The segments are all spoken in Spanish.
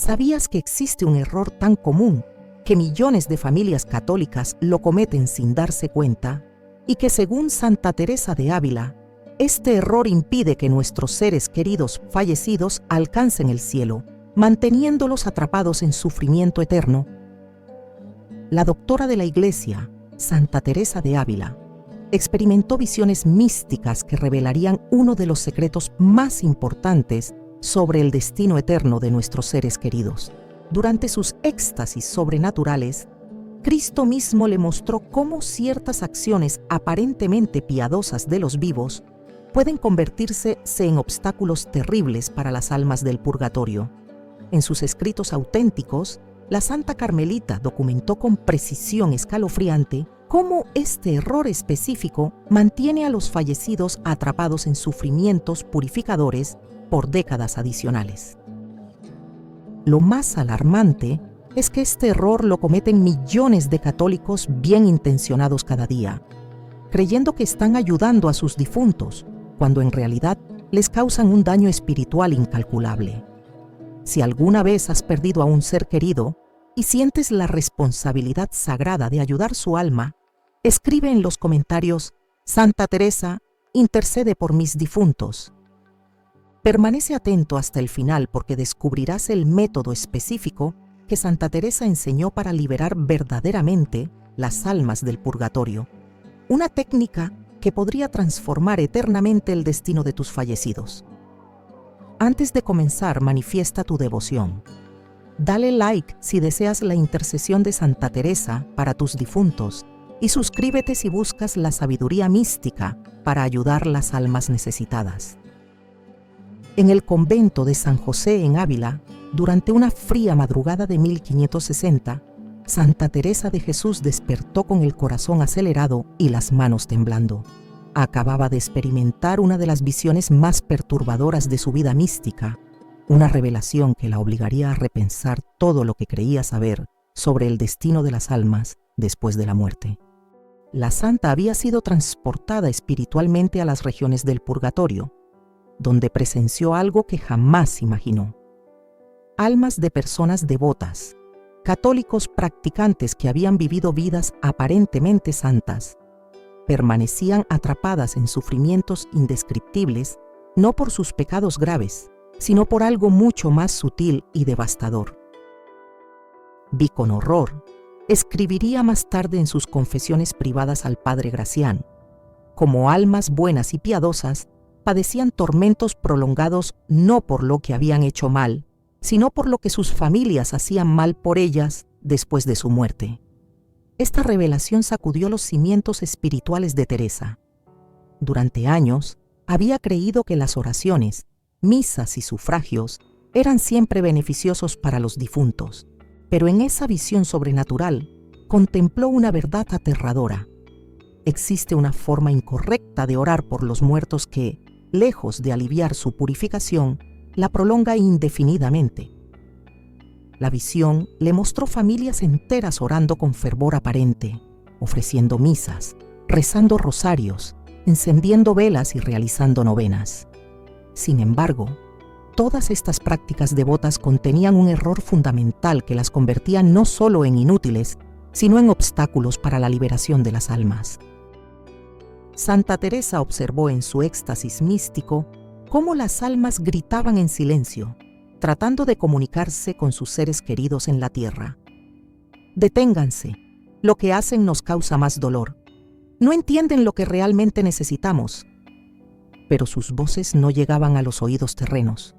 ¿Sabías que existe un error tan común que millones de familias católicas lo cometen sin darse cuenta? Y que según Santa Teresa de Ávila, este error impide que nuestros seres queridos fallecidos alcancen el cielo, manteniéndolos atrapados en sufrimiento eterno. La doctora de la Iglesia, Santa Teresa de Ávila, experimentó visiones místicas que revelarían uno de los secretos más importantes sobre el destino eterno de nuestros seres queridos. Durante sus éxtasis sobrenaturales, Cristo mismo le mostró cómo ciertas acciones aparentemente piadosas de los vivos pueden convertirse en obstáculos terribles para las almas del purgatorio. En sus escritos auténticos, la Santa Carmelita documentó con precisión escalofriante cómo este error específico mantiene a los fallecidos atrapados en sufrimientos purificadores por décadas adicionales. Lo más alarmante es que este error lo cometen millones de católicos bien intencionados cada día, creyendo que están ayudando a sus difuntos, cuando en realidad les causan un daño espiritual incalculable. Si alguna vez has perdido a un ser querido y sientes la responsabilidad sagrada de ayudar su alma, escribe en los comentarios: Santa Teresa, intercede por mis difuntos. Permanece atento hasta el final porque descubrirás el método específico que Santa Teresa enseñó para liberar verdaderamente las almas del purgatorio. Una técnica que podría transformar eternamente el destino de tus fallecidos. Antes de comenzar, manifiesta tu devoción. Dale like si deseas la intercesión de Santa Teresa para tus difuntos y suscríbete si buscas la sabiduría mística para ayudar las almas necesitadas. En el convento de San José en Ávila, durante una fría madrugada de 1560, Santa Teresa de Jesús despertó con el corazón acelerado y las manos temblando. Acababa de experimentar una de las visiones más perturbadoras de su vida mística, una revelación que la obligaría a repensar todo lo que creía saber sobre el destino de las almas después de la muerte. La santa había sido transportada espiritualmente a las regiones del purgatorio, donde presenció algo que jamás imaginó. Almas de personas devotas, católicos practicantes que habían vivido vidas aparentemente santas, permanecían atrapadas en sufrimientos indescriptibles, no por sus pecados graves, sino por algo mucho más sutil y devastador. Vi con horror, escribiría más tarde en sus confesiones privadas al padre Gracián, como almas buenas y piadosas, padecían tormentos prolongados no por lo que habían hecho mal, sino por lo que sus familias hacían mal por ellas después de su muerte. Esta revelación sacudió los cimientos espirituales de Teresa. Durante años, había creído que las oraciones, misas y sufragios eran siempre beneficiosos para los difuntos, pero en esa visión sobrenatural contempló una verdad aterradora. Existe una forma incorrecta de orar por los muertos que, lejos de aliviar su purificación, la prolonga indefinidamente. La visión le mostró familias enteras orando con fervor aparente, ofreciendo misas, rezando rosarios, encendiendo velas y realizando novenas. Sin embargo, todas estas prácticas devotas contenían un error fundamental que las convertía no solo en inútiles, sino en obstáculos para la liberación de las almas. Santa Teresa observó en su éxtasis místico cómo las almas gritaban en silencio, tratando de comunicarse con sus seres queridos en la tierra. Deténganse, lo que hacen nos causa más dolor. No entienden lo que realmente necesitamos. Pero sus voces no llegaban a los oídos terrenos.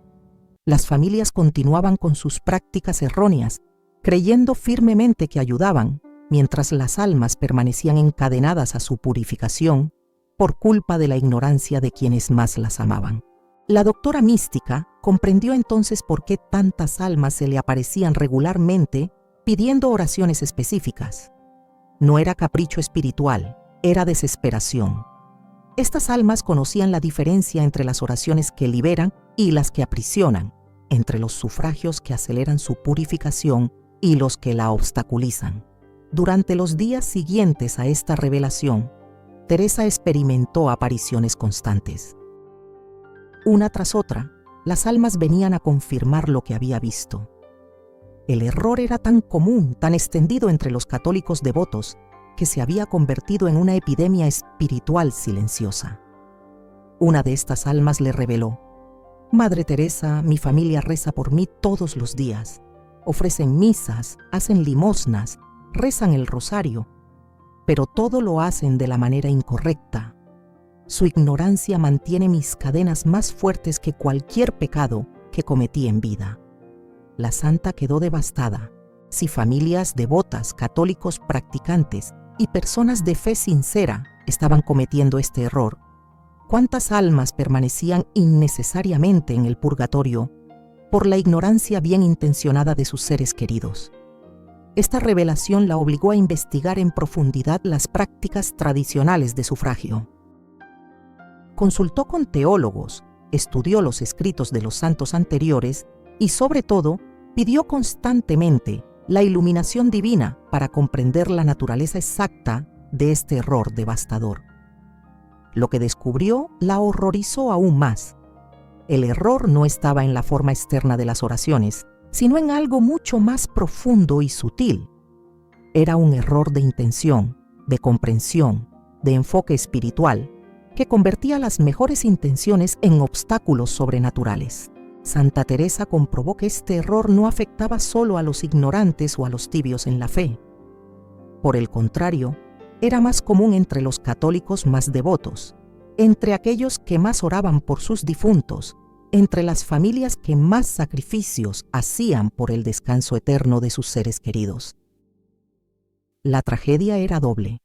Las familias continuaban con sus prácticas erróneas, creyendo firmemente que ayudaban, mientras las almas permanecían encadenadas a su purificación por culpa de la ignorancia de quienes más las amaban. La doctora mística comprendió entonces por qué tantas almas se le aparecían regularmente pidiendo oraciones específicas. No era capricho espiritual, era desesperación. Estas almas conocían la diferencia entre las oraciones que liberan y las que aprisionan, entre los sufragios que aceleran su purificación y los que la obstaculizan. Durante los días siguientes a esta revelación, Teresa experimentó apariciones constantes. Una tras otra, las almas venían a confirmar lo que había visto. El error era tan común, tan extendido entre los católicos devotos, que se había convertido en una epidemia espiritual silenciosa. Una de estas almas le reveló: Madre Teresa, mi familia reza por mí todos los días. Ofrecen misas, hacen limosnas, rezan el rosario, pero todo lo hacen de la manera incorrecta. Su ignorancia mantiene mis cadenas más fuertes que cualquier pecado que cometí en vida. La santa quedó devastada. Si familias devotas, católicos practicantes y personas de fe sincera estaban cometiendo este error, ¿cuántas almas permanecían innecesariamente en el purgatorio por la ignorancia bien intencionada de sus seres queridos? Esta revelación la obligó a investigar en profundidad las prácticas tradicionales de sufragio. Consultó con teólogos, estudió los escritos de los santos anteriores y, sobre todo, pidió constantemente la iluminación divina para comprender la naturaleza exacta de este error devastador. Lo que descubrió la horrorizó aún más. El error no estaba en la forma externa de las oraciones, sino en algo mucho más profundo y sutil. Era un error de intención, de comprensión, de enfoque espiritual, que convertía las mejores intenciones en obstáculos sobrenaturales. Santa Teresa comprobó que este error no afectaba solo a los ignorantes o a los tibios en la fe. Por el contrario, era más común entre los católicos más devotos, entre aquellos que más oraban por sus difuntos, entre las familias que más sacrificios hacían por el descanso eterno de sus seres queridos. La tragedia era doble.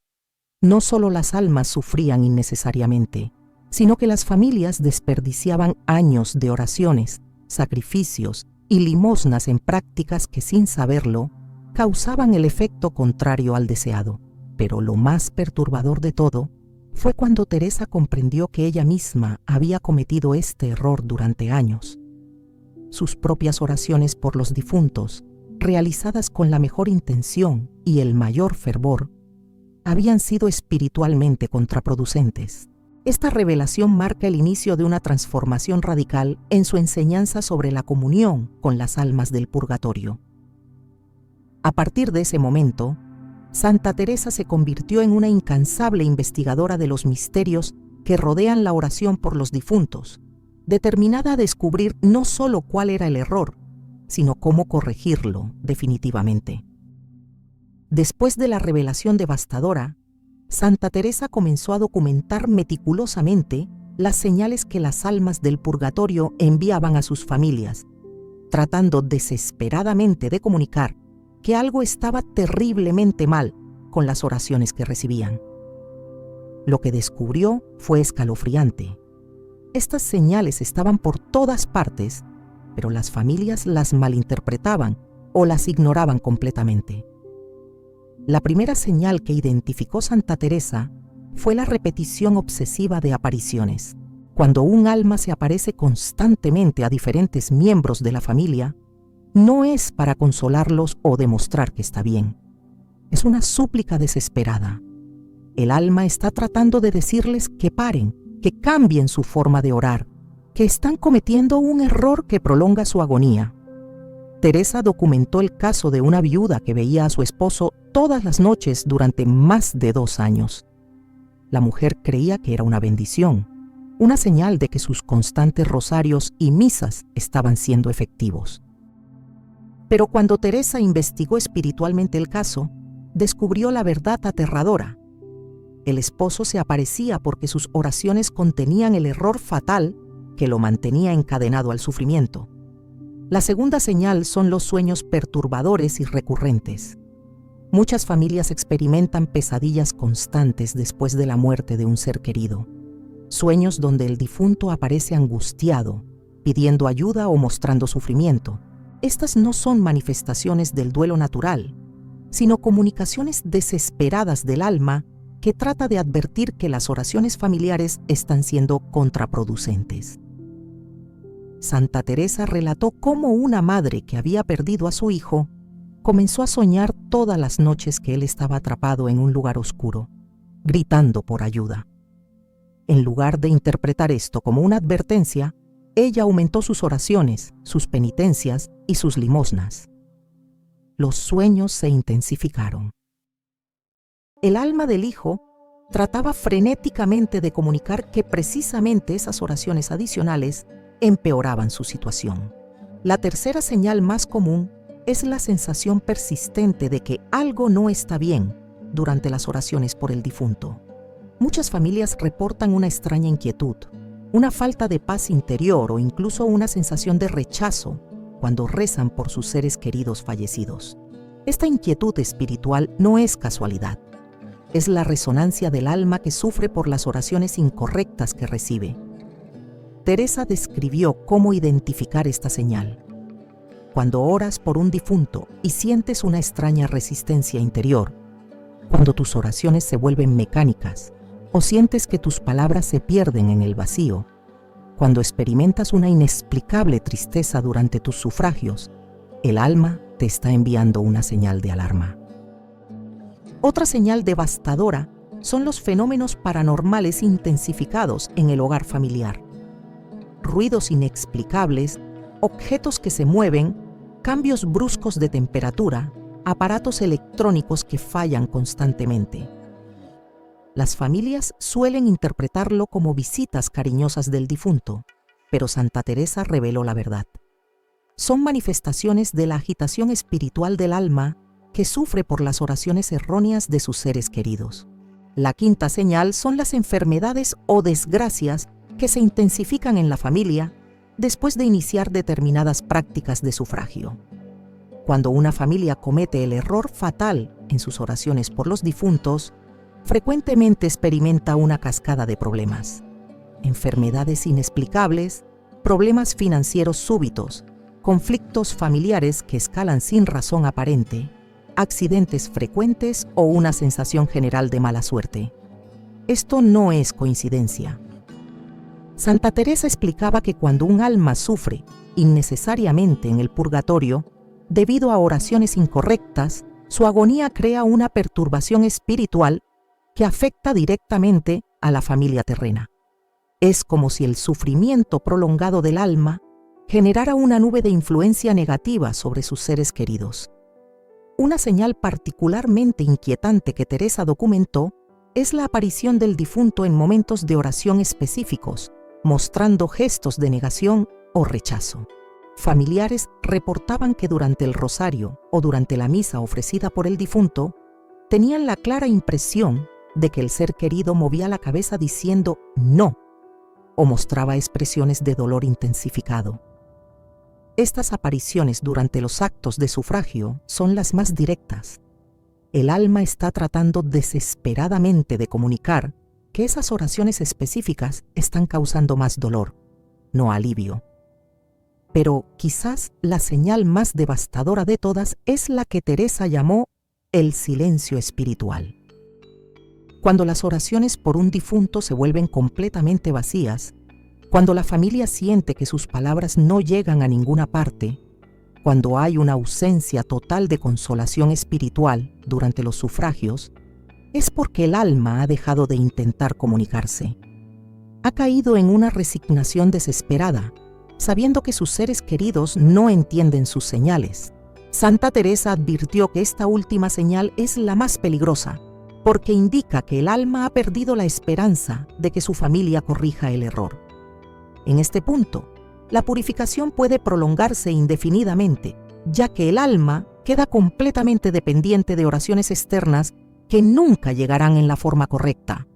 No solo las almas sufrían innecesariamente, sino que las familias desperdiciaban años de oraciones, sacrificios y limosnas en prácticas que, sin saberlo, causaban el efecto contrario al deseado. Pero lo más perturbador de todo fue cuando Teresa comprendió que ella misma había cometido este error durante años. Sus propias oraciones por los difuntos, realizadas con la mejor intención y el mayor fervor, habían sido espiritualmente contraproducentes. Esta revelación marca el inicio de una transformación radical en su enseñanza sobre la comunión con las almas del purgatorio. A partir de ese momento, Santa Teresa se convirtió en una incansable investigadora de los misterios que rodean la oración por los difuntos, determinada a descubrir no solo cuál era el error, sino cómo corregirlo definitivamente. Después de la revelación devastadora, Santa Teresa comenzó a documentar meticulosamente las señales que las almas del purgatorio enviaban a sus familias, tratando desesperadamente de comunicar que algo estaba terriblemente mal con las oraciones que recibían. Lo que descubrió fue escalofriante. Estas señales estaban por todas partes, pero las familias las malinterpretaban o las ignoraban completamente. La primera señal que identificó Santa Teresa fue la repetición obsesiva de apariciones. Cuando un alma se aparece constantemente a diferentes miembros de la familia, no es para consolarlos o demostrar que está bien. Es una súplica desesperada. El alma está tratando de decirles que paren, que cambien su forma de orar, que están cometiendo un error que prolonga su agonía. Teresa documentó el caso de una viuda que veía a su esposo todas las noches durante más de 2 años. La mujer creía que era una bendición, una señal de que sus constantes rosarios y misas estaban siendo efectivos. Pero cuando Teresa investigó espiritualmente el caso, descubrió la verdad aterradora. El esposo se aparecía porque sus oraciones contenían el error fatal que lo mantenía encadenado al sufrimiento. La segunda señal son los sueños perturbadores y recurrentes. Muchas familias experimentan pesadillas constantes después de la muerte de un ser querido. Sueños donde el difunto aparece angustiado, pidiendo ayuda o mostrando sufrimiento. Estas no son manifestaciones del duelo natural, sino comunicaciones desesperadas del alma que trata de advertir que las oraciones familiares están siendo contraproducentes. Santa Teresa relató cómo una madre que había perdido a su hijo comenzó a soñar todas las noches que él estaba atrapado en un lugar oscuro, gritando por ayuda. En lugar de interpretar esto como una advertencia, ella aumentó sus oraciones, sus penitencias y sus limosnas. los sueños se intensificaron. El alma del hijo trataba frenéticamente de comunicar que precisamente esas oraciones adicionales empeoraban su situación. La tercera señal más común es la sensación persistente de que algo no está bien durante las oraciones por el difunto. Muchas familias reportan una extraña inquietud, una falta de paz interior o incluso una sensación de rechazo cuando rezan por sus seres queridos fallecidos. Esta inquietud espiritual no es casualidad. Es la resonancia del alma que sufre por las oraciones incorrectas que recibe. Teresa describió cómo identificar esta señal. Cuando oras por un difunto y sientes una extraña resistencia interior, cuando tus oraciones se vuelven mecánicas o sientes que tus palabras se pierden en el vacío, cuando experimentas una inexplicable tristeza durante tus sufragios, el alma te está enviando una señal de alarma. Otra señal devastadora son los fenómenos paranormales intensificados en el hogar familiar. Ruidos inexplicables, objetos que se mueven, cambios bruscos de temperatura, aparatos electrónicos que fallan constantemente. Las familias suelen interpretarlo como visitas cariñosas del difunto, pero Santa Teresa reveló la verdad. Son manifestaciones de la agitación espiritual del alma que sufre por las oraciones erróneas de sus seres queridos. La quinta señal son las enfermedades o desgracias que se intensifican en la familia después de iniciar determinadas prácticas de sufragio. Cuando una familia comete el error fatal en sus oraciones por los difuntos, frecuentemente experimenta una cascada de problemas. Enfermedades inexplicables, problemas financieros súbitos, conflictos familiares que escalan sin razón aparente, accidentes frecuentes o una sensación general de mala suerte. Esto no es coincidencia. Santa Teresa explicaba que cuando un alma sufre innecesariamente en el purgatorio, debido a oraciones incorrectas, su agonía crea una perturbación espiritual que afecta directamente a la familia terrena. Es como si el sufrimiento prolongado del alma generara una nube de influencia negativa sobre sus seres queridos. Una señal particularmente inquietante que Teresa documentó es la aparición del difunto en momentos de oración específicos, mostrando gestos de negación o rechazo. Familiares reportaban que durante el rosario o durante la misa ofrecida por el difunto, tenían la clara impresión de que el ser querido movía la cabeza diciendo no o mostraba expresiones de dolor intensificado. Estas apariciones durante los actos de sufragio son las más directas. El alma está tratando desesperadamente de comunicar que esas oraciones específicas están causando más dolor, no alivio. Pero quizás la señal más devastadora de todas es la que Teresa llamó el silencio espiritual. Cuando las oraciones por un difunto se vuelven completamente vacías, cuando la familia siente que sus palabras no llegan a ninguna parte, cuando hay una ausencia total de consolación espiritual durante los sufragios, es porque el alma ha dejado de intentar comunicarse. Ha caído en una resignación desesperada, sabiendo que sus seres queridos no entienden sus señales. Santa Teresa advirtió que esta última señal es la más peligrosa, porque indica que el alma ha perdido la esperanza de que su familia corrija el error. En este punto, la purificación puede prolongarse indefinidamente, ya que el alma queda completamente dependiente de oraciones externas que nunca llegarán en la forma correcta.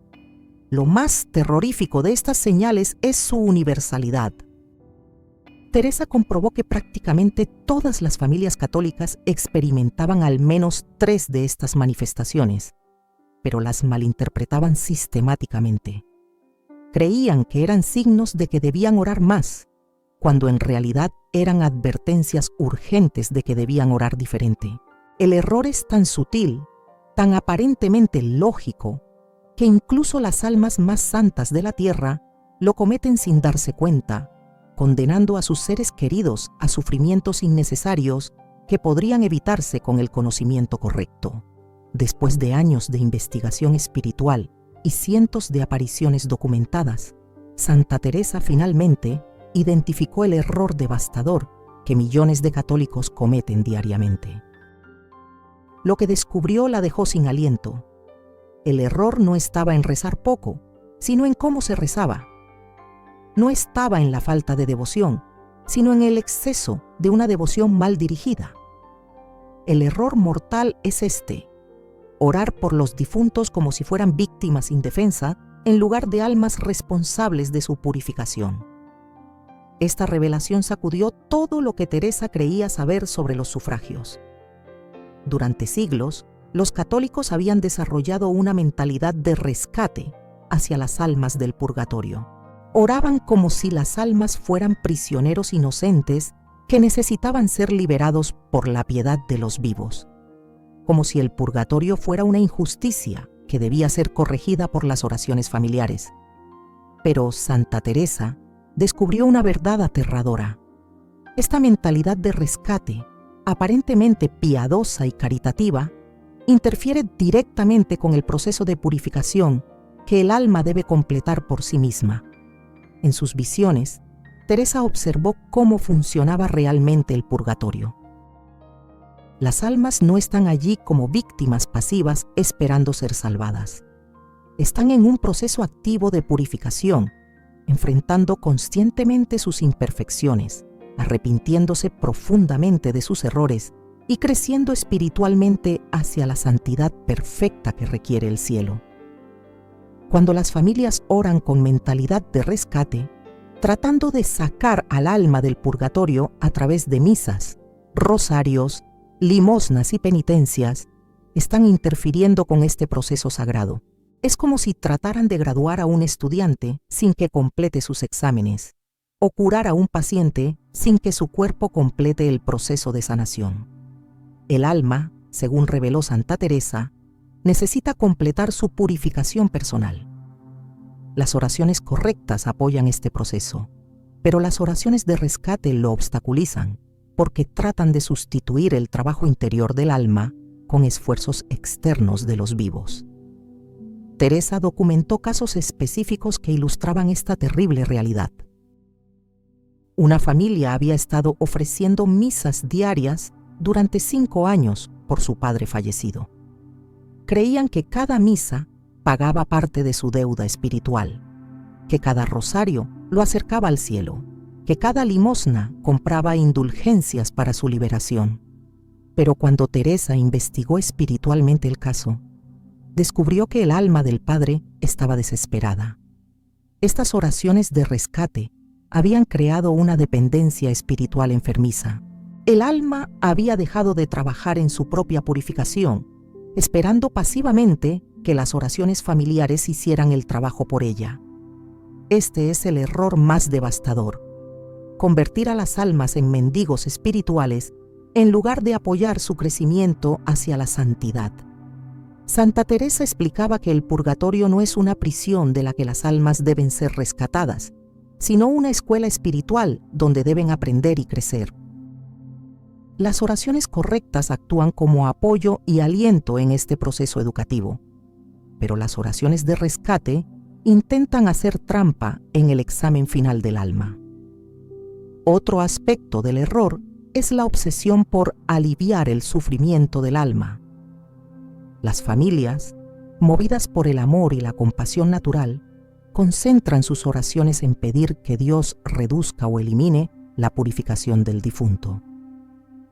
Lo más terrorífico de estas señales es su universalidad. Teresa comprobó que prácticamente todas las familias católicas experimentaban al menos 3 de estas manifestaciones, pero las malinterpretaban sistemáticamente. Creían que eran signos de que debían orar más, cuando en realidad eran advertencias urgentes de que debían orar diferente. El error es tan sutil, tan aparentemente lógico, que incluso las almas más santas de la tierra lo cometen sin darse cuenta, condenando a sus seres queridos a sufrimientos innecesarios que podrían evitarse con el conocimiento correcto. Después de años de investigación espiritual y cientos de apariciones documentadas, Santa Teresa finalmente identificó el error devastador que millones de católicos cometen diariamente. lo que descubrió la dejó sin aliento. El error no estaba en rezar poco, sino en cómo se rezaba. No estaba en la falta de devoción, sino en el exceso de una devoción mal dirigida. El error mortal es este: orar por los difuntos como si fueran víctimas indefensas en lugar de almas responsables de su purificación. Esta revelación sacudió todo lo que Teresa creía saber sobre los sufragios. Durante siglos, los católicos habían desarrollado una mentalidad de rescate hacia las almas del purgatorio. Oraban como si las almas fueran prisioneros inocentes que necesitaban ser liberados por la piedad de los vivos, como si el purgatorio fuera una injusticia que debía ser corregida por las oraciones familiares. Pero Santa Teresa descubrió una verdad aterradora. Esta mentalidad de rescate, aparentemente piadosa y caritativa, interfiere directamente con el proceso de purificación que el alma debe completar por sí misma. En sus visiones, Teresa observó cómo funcionaba realmente el purgatorio. Las almas no están allí como víctimas pasivas esperando ser salvadas. Están en un proceso activo de purificación, enfrentando conscientemente sus imperfecciones, arrepintiéndose profundamente de sus errores y creciendo espiritualmente hacia la santidad perfecta que requiere el cielo. Cuando las familias oran con mentalidad de rescate, tratando de sacar al alma del purgatorio a través de misas, rosarios, limosnas y penitencias, están interfiriendo con este proceso sagrado. Es como si trataran de graduar a un estudiante sin que complete sus exámenes, o curar a un paciente sin que su cuerpo complete el proceso de sanación. El alma, según reveló Santa Teresa, necesita completar su purificación personal. Las oraciones correctas apoyan este proceso, pero las oraciones de rescate lo obstaculizan porque tratan de sustituir el trabajo interior del alma con esfuerzos externos de los vivos. Teresa documentó casos específicos que ilustraban esta terrible realidad. Una familia había estado ofreciendo misas diarias durante 5 años por su padre fallecido. Creían que cada misa pagaba parte de su deuda espiritual, que cada rosario lo acercaba al cielo, que cada limosna compraba indulgencias para su liberación. Pero cuando Teresa investigó espiritualmente el caso, descubrió que el alma del padre estaba desesperada. Estas oraciones de rescate habían creado una dependencia espiritual enfermiza. El alma había dejado de trabajar en su propia purificación, esperando pasivamente que las oraciones familiares hicieran el trabajo por ella. Este es el error más devastador: convertir a las almas en mendigos espirituales en lugar de apoyar su crecimiento hacia la santidad. Santa Teresa explicaba que el purgatorio no es una prisión de la que las almas deben ser rescatadas, sino una escuela espiritual donde deben aprender y crecer. Las oraciones correctas actúan como apoyo y aliento en este proceso educativo, pero las oraciones de rescate intentan hacer trampa en el examen final del alma. Otro aspecto del error es la obsesión por aliviar el sufrimiento del alma. Las familias, movidas por el amor y la compasión natural, concentran sus oraciones en pedir que Dios reduzca o elimine la purificación del difunto.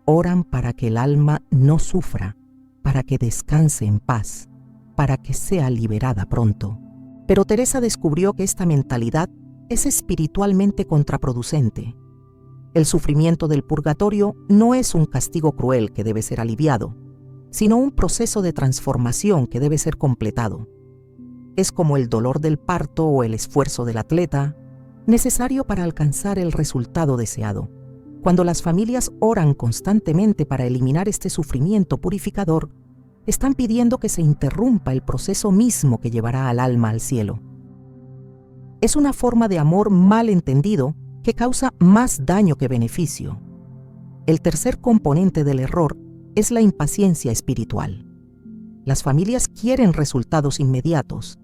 Oran para que el alma no sufra, para que descanse en paz, para que sea liberada pronto. Pero Teresa descubrió que esta mentalidad es espiritualmente contraproducente. El sufrimiento del purgatorio no es un castigo cruel que debe ser aliviado, sino un proceso de transformación que debe ser completado. Es como el dolor del parto o el esfuerzo del atleta, necesario para alcanzar el resultado deseado. Cuando las familias oran constantemente para eliminar este sufrimiento purificador, están pidiendo que se interrumpa el proceso mismo que llevará al alma al cielo. Es una forma de amor mal entendido que causa más daño que beneficio. El tercer componente del error es la impaciencia espiritual. Las familias quieren resultados inmediatos,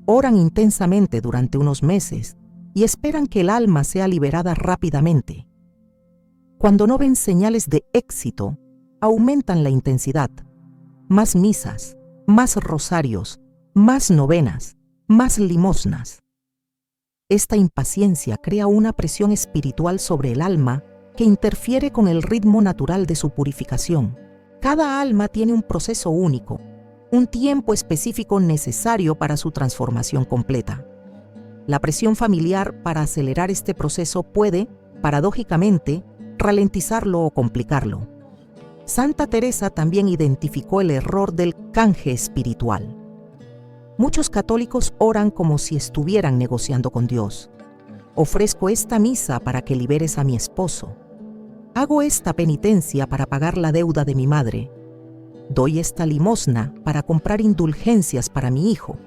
oran intensamente durante unos meses y esperan que el alma sea liberada rápidamente. Cuando no ven señales de éxito, aumentan la intensidad, más misas, más rosarios, más novenas, más limosnas. Esta impaciencia crea una presión espiritual sobre el alma que interfiere con el ritmo natural de su purificación. Cada alma tiene un proceso único, un tiempo específico necesario para su transformación completa. La presión familiar para acelerar este proceso puede, paradójicamente, ralentizarlo o complicarlo. Santa Teresa también identificó el error del canje espiritual. Muchos católicos oran como si estuvieran negociando con Dios. Ofrezco esta misa para que liberes a mi esposo. Hago esta penitencia para pagar la deuda de mi madre. Doy esta limosna para comprar indulgencias para mi hijo.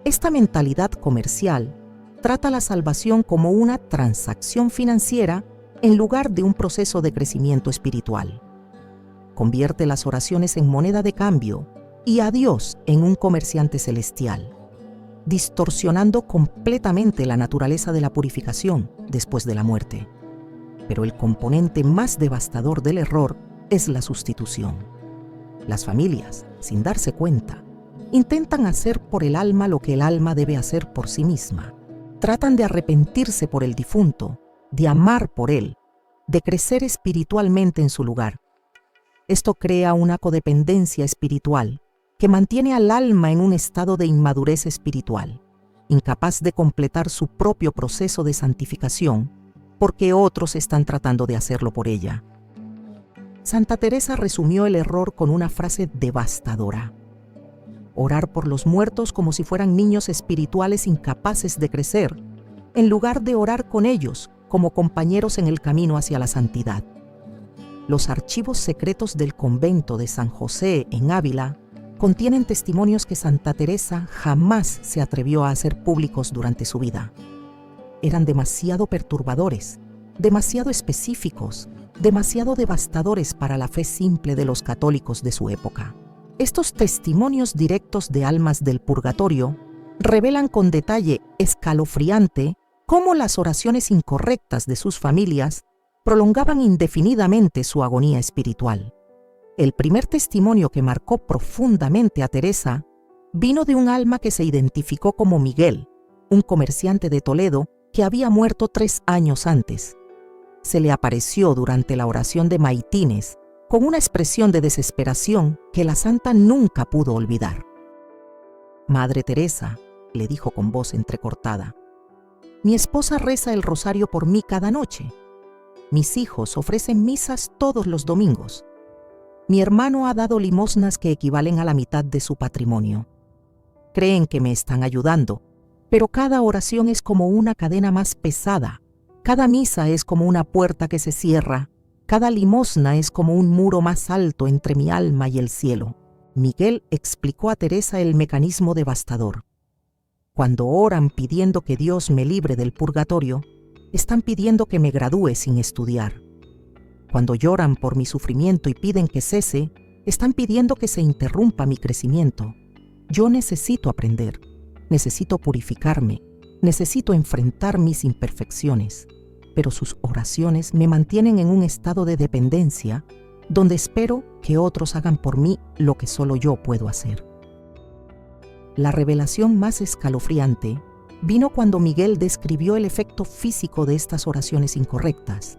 Esta mentalidad comercial trata la salvación como una transacción financiera en lugar de un proceso de crecimiento espiritual. Convierte las oraciones en moneda de cambio y a Dios en un comerciante celestial, distorsionando completamente la naturaleza de la purificación después de la muerte. Pero el componente más devastador del error es la sustitución. Las familias, sin darse cuenta, intentan hacer por el alma lo que el alma debe hacer por sí misma. Tratan de arrepentirse por el difunto, de amar por él, de crecer espiritualmente en su lugar. Esto crea una codependencia espiritual que mantiene al alma en un estado de inmadurez espiritual, incapaz de completar su propio proceso de santificación, porque otros están tratando de hacerlo por ella. Santa Teresa resumió el error con una frase devastadora: orar por los muertos como si fueran niños espirituales incapaces de crecer, en lugar de orar con ellos como compañeros en el camino hacia la santidad. Los archivos secretos del convento de San José en Ávila contienen testimonios que Santa Teresa jamás se atrevió a hacer públicos durante su vida. Eran demasiado perturbadores, demasiado específicos, demasiado devastadores para la fe simple de los católicos de su época. Estos testimonios directos de almas del purgatorio revelan con detalle escalofriante cómo las oraciones incorrectas de sus familias prolongaban indefinidamente su agonía espiritual. El primer testimonio que marcó profundamente a Teresa vino de un alma que se identificó como Miguel, un comerciante de Toledo que había muerto 3 años antes. Se le apareció durante la oración de Maitines con una expresión de desesperación que la santa nunca pudo olvidar. «Madre Teresa», le dijo con voz entrecortada, «mi esposa reza el rosario por mí cada noche. Mis hijos ofrecen misas todos los domingos. Mi hermano ha dado limosnas que equivalen a la mitad de su patrimonio. Creen que me están ayudando, pero cada oración es como una cadena más pesada. Cada misa es como una puerta que se cierra. Cada limosna es como un muro más alto entre mi alma y el cielo». Miguel explicó a Teresa el mecanismo devastador. Cuando oran pidiendo que Dios me libre del purgatorio, están pidiendo que me gradúe sin estudiar. Cuando lloran por mi sufrimiento y piden que cese, están pidiendo que se interrumpa mi crecimiento. Yo necesito aprender, necesito purificarme, necesito enfrentar mis imperfecciones, pero sus oraciones me mantienen en un estado de dependencia donde espero que otros hagan por mí lo que solo yo puedo hacer. La revelación más escalofriante vino cuando Miguel describió el efecto físico de estas oraciones incorrectas.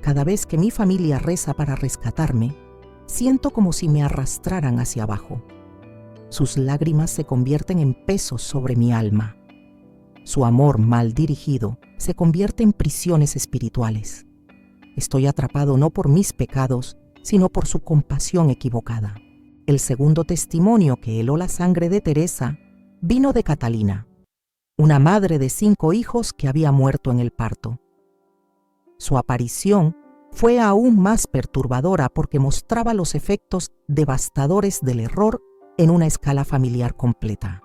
Cada vez que mi familia reza para rescatarme, siento como si me arrastraran hacia abajo. Sus lágrimas se convierten en pesos sobre mi alma. Su amor mal dirigido se convierte en prisiones espirituales. Estoy atrapado no por mis pecados, sino por su compasión equivocada. El segundo testimonio que heló la sangre de Teresa vino de Catalina, una madre de 5 hijos que había muerto en el parto. Su aparición fue aún más perturbadora porque mostraba los efectos devastadores del error en una escala familiar completa.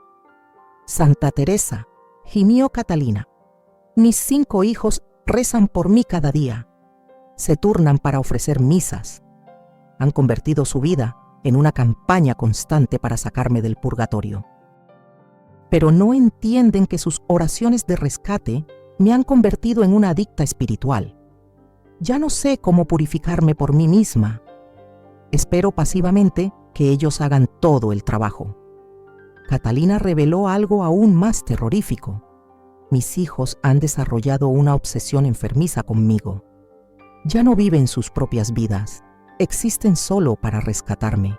«Santa Teresa», gimió Catalina, «mis 5 hijos rezan por mí cada día. Se turnan para ofrecer misas. Han convertido su vida en una campaña constante para sacarme del purgatorio. Pero no entienden que sus oraciones de rescate me han convertido en una adicta espiritual. Ya no sé cómo purificarme por mí misma. Espero pasivamente que ellos hagan todo el trabajo. Catalina reveló algo aún más terrorífico. Mis hijos han desarrollado una obsesión enfermiza conmigo. Ya no viven sus propias vidas, existen solo para rescatarme.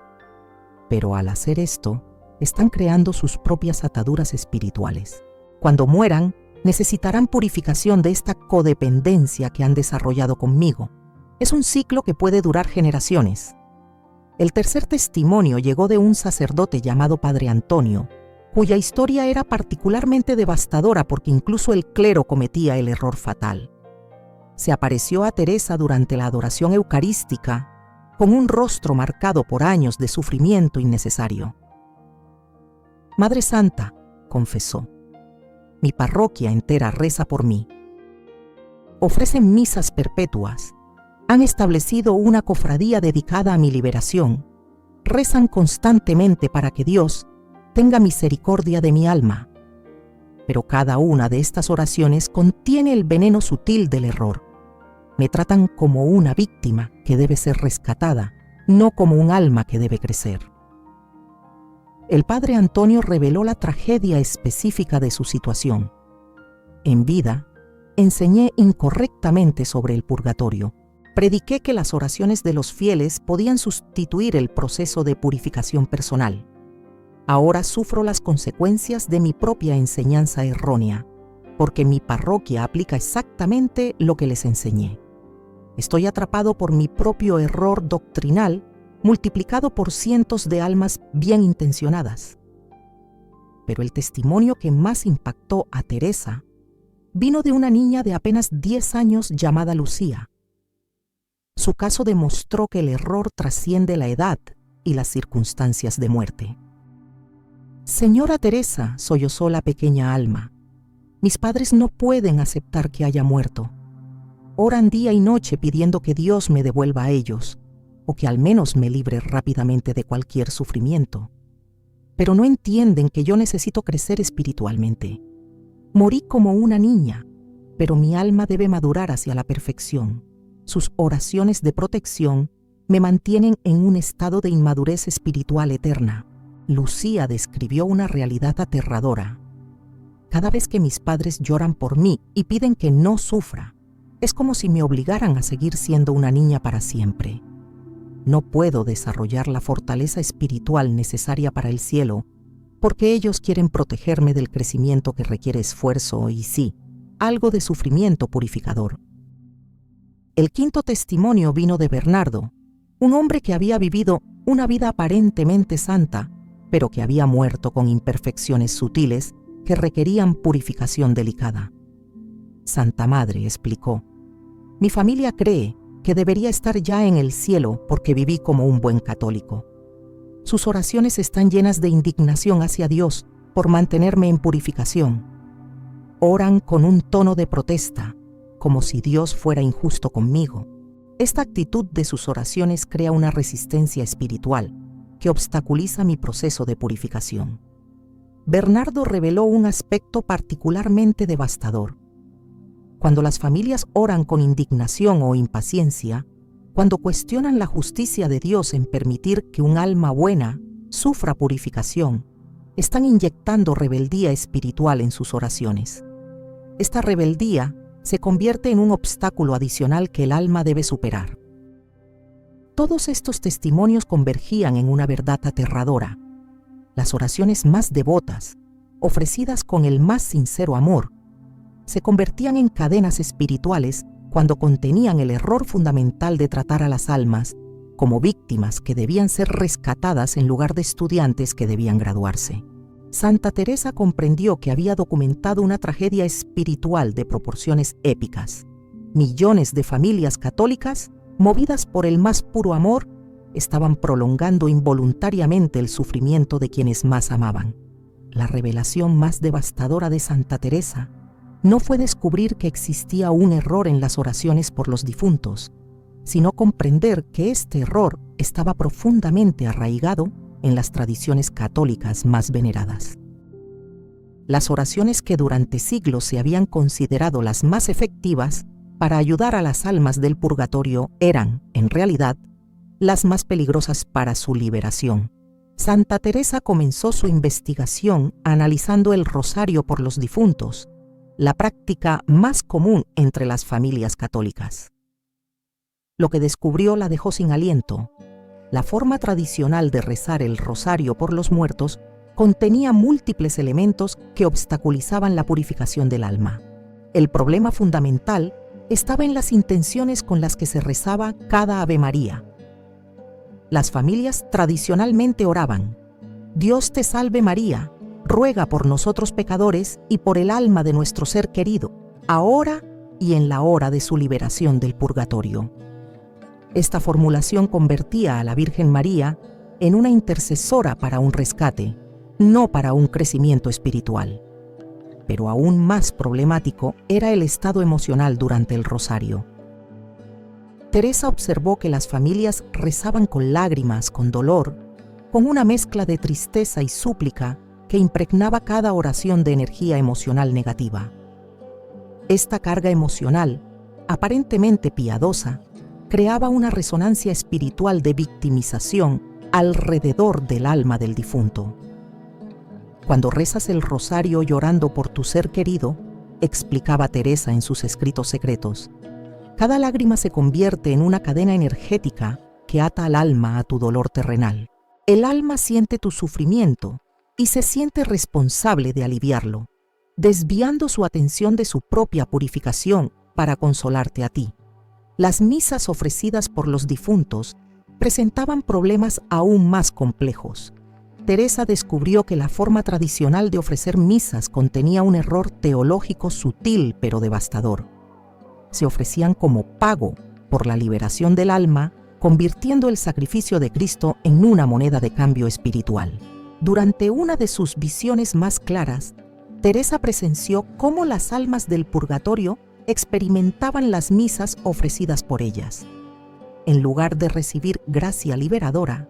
Pero al hacer esto, están creando sus propias ataduras espirituales. Cuando mueran, necesitarán purificación de esta codependencia que han desarrollado conmigo. Es un ciclo que puede durar generaciones. El tercer testimonio llegó de un sacerdote llamado Padre Antonio, cuya historia era particularmente devastadora porque incluso el clero cometía el error fatal. Se apareció a Teresa durante la adoración eucarística con un rostro marcado por años de sufrimiento innecesario. «Madre Santa», confesó, «mi parroquia entera reza por mí. Ofrecen misas perpetuas, han establecido una cofradía dedicada a mi liberación, rezan constantemente para que Dios tenga misericordia de mi alma. Pero cada una de estas oraciones contiene el veneno sutil del error. Me tratan como una víctima que debe ser rescatada, no como un alma que debe crecer». El Padre Antonio reveló la tragedia específica de su situación. En vida, enseñé incorrectamente sobre el purgatorio. Prediqué que las oraciones de los fieles podían sustituir el proceso de purificación personal. Ahora sufro las consecuencias de mi propia enseñanza errónea, porque mi parroquia aplica exactamente lo que les enseñé. Estoy atrapado por mi propio error doctrinal, multiplicado por cientos de almas bien intencionadas. Pero el testimonio que más impactó a Teresa vino de una niña de apenas 10 años llamada Lucía. Su caso demostró que el error trasciende la edad y las circunstancias de muerte. «Señora Teresa», sollozó la pequeña alma, «mis padres no pueden aceptar que haya muerto. Oran día y noche pidiendo que Dios me devuelva a ellos, o que al menos me libre rápidamente de cualquier sufrimiento. Pero no entienden que yo necesito crecer espiritualmente. Morí como una niña, pero mi alma debe madurar hacia la perfección. Sus oraciones de protección me mantienen en un estado de inmadurez espiritual eterna». Lucía describió una realidad aterradora. «Cada vez que mis padres lloran por mí y piden que no sufra, es como si me obligaran a seguir siendo una niña para siempre. No puedo desarrollar la fortaleza espiritual necesaria para el cielo, porque ellos quieren protegerme del crecimiento que requiere esfuerzo y, sí, algo de sufrimiento purificador». El quinto testimonio vino de Bernardo, un hombre que había vivido una vida aparentemente santa, pero que había muerto con imperfecciones sutiles que requerían purificación delicada. «Santa Madre», explicó, «mi familia cree que debería estar ya en el cielo porque viví como un buen católico. Sus oraciones están llenas de indignación hacia Dios por mantenerme en purificación. Oran con un tono de protesta, como si Dios fuera injusto conmigo. Esta actitud de sus oraciones crea una resistencia espiritual que obstaculiza mi proceso de purificación». Bernardo reveló un aspecto particularmente devastador. Cuando las familias oran con indignación o impaciencia, cuando cuestionan la justicia de Dios en permitir que un alma buena sufra purificación, están inyectando rebeldía espiritual en sus oraciones. Esta rebeldía se convierte en un obstáculo adicional que el alma debe superar. Todos estos testimonios convergían en una verdad aterradora. Las oraciones más devotas, ofrecidas con el más sincero amor, se convertían en cadenas espirituales cuando contenían el error fundamental de tratar a las almas como víctimas que debían ser rescatadas en lugar de estudiantes que debían graduarse. Santa Teresa comprendió que había documentado una tragedia espiritual de proporciones épicas. Millones de familias católicas, movidas por el más puro amor, estaban prolongando involuntariamente el sufrimiento de quienes más amaban. La revelación más devastadora de Santa Teresa no fue descubrir que existía un error en las oraciones por los difuntos, sino comprender que este error estaba profundamente arraigado en las tradiciones católicas más veneradas. Las oraciones que durante siglos se habían considerado las más efectivas para ayudar a las almas del purgatorio eran, en realidad, las más peligrosas para su liberación. Santa Teresa comenzó su investigación analizando el rosario por los difuntos, la práctica más común entre las familias católicas. Lo que descubrió la dejó sin aliento. La forma tradicional de rezar el rosario por los muertos contenía múltiples elementos que obstaculizaban la purificación del alma. El problema fundamental estaba en las intenciones con las que se rezaba cada Ave María. Las familias tradicionalmente oraban: Dios te salve María, ruega por nosotros pecadores y por el alma de nuestro ser querido, ahora y en la hora de su liberación del purgatorio. Esta formulación convertía a la Virgen María en una intercesora para un rescate, no para un crecimiento espiritual. Pero aún más problemático era el estado emocional durante el rosario. Teresa observó que las familias rezaban con lágrimas, con dolor, con una mezcla de tristeza y súplica que impregnaba cada oración de energía emocional negativa. Esta carga emocional, aparentemente piadosa, creaba una resonancia espiritual de victimización alrededor del alma del difunto. Cuando rezas el rosario llorando por tu ser querido, explicaba Teresa en sus escritos secretos, cada lágrima se convierte en una cadena energética que ata al alma a tu dolor terrenal. El alma siente tu sufrimiento y se siente responsable de aliviarlo, desviando su atención de su propia purificación para consolarte a ti. Las misas ofrecidas por los difuntos presentaban problemas aún más complejos. Teresa descubrió que la forma tradicional de ofrecer misas contenía un error teológico sutil pero devastador. Se ofrecían como pago por la liberación del alma, convirtiendo el sacrificio de Cristo en una moneda de cambio espiritual. Durante una de sus visiones más claras, Teresa presenció cómo las almas del purgatorio experimentaban las misas ofrecidas por ellas. En lugar de recibir gracia liberadora,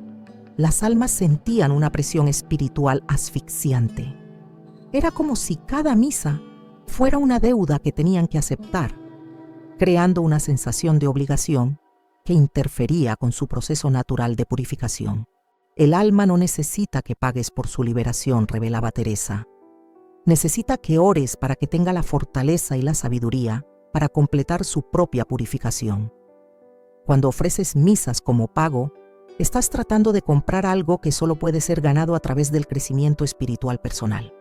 las almas sentían una presión espiritual asfixiante. Era como si cada misa fuera una deuda que tenían que aceptar, creando una sensación de obligación que interfería con su proceso natural de purificación. El alma no necesita que pagues por su liberación, revelaba Teresa. Necesita que ores para que tenga la fortaleza y la sabiduría para completar su propia purificación. Cuando ofreces misas como pago, estás tratando de comprar algo que solo puede ser ganado a través del crecimiento espiritual personal.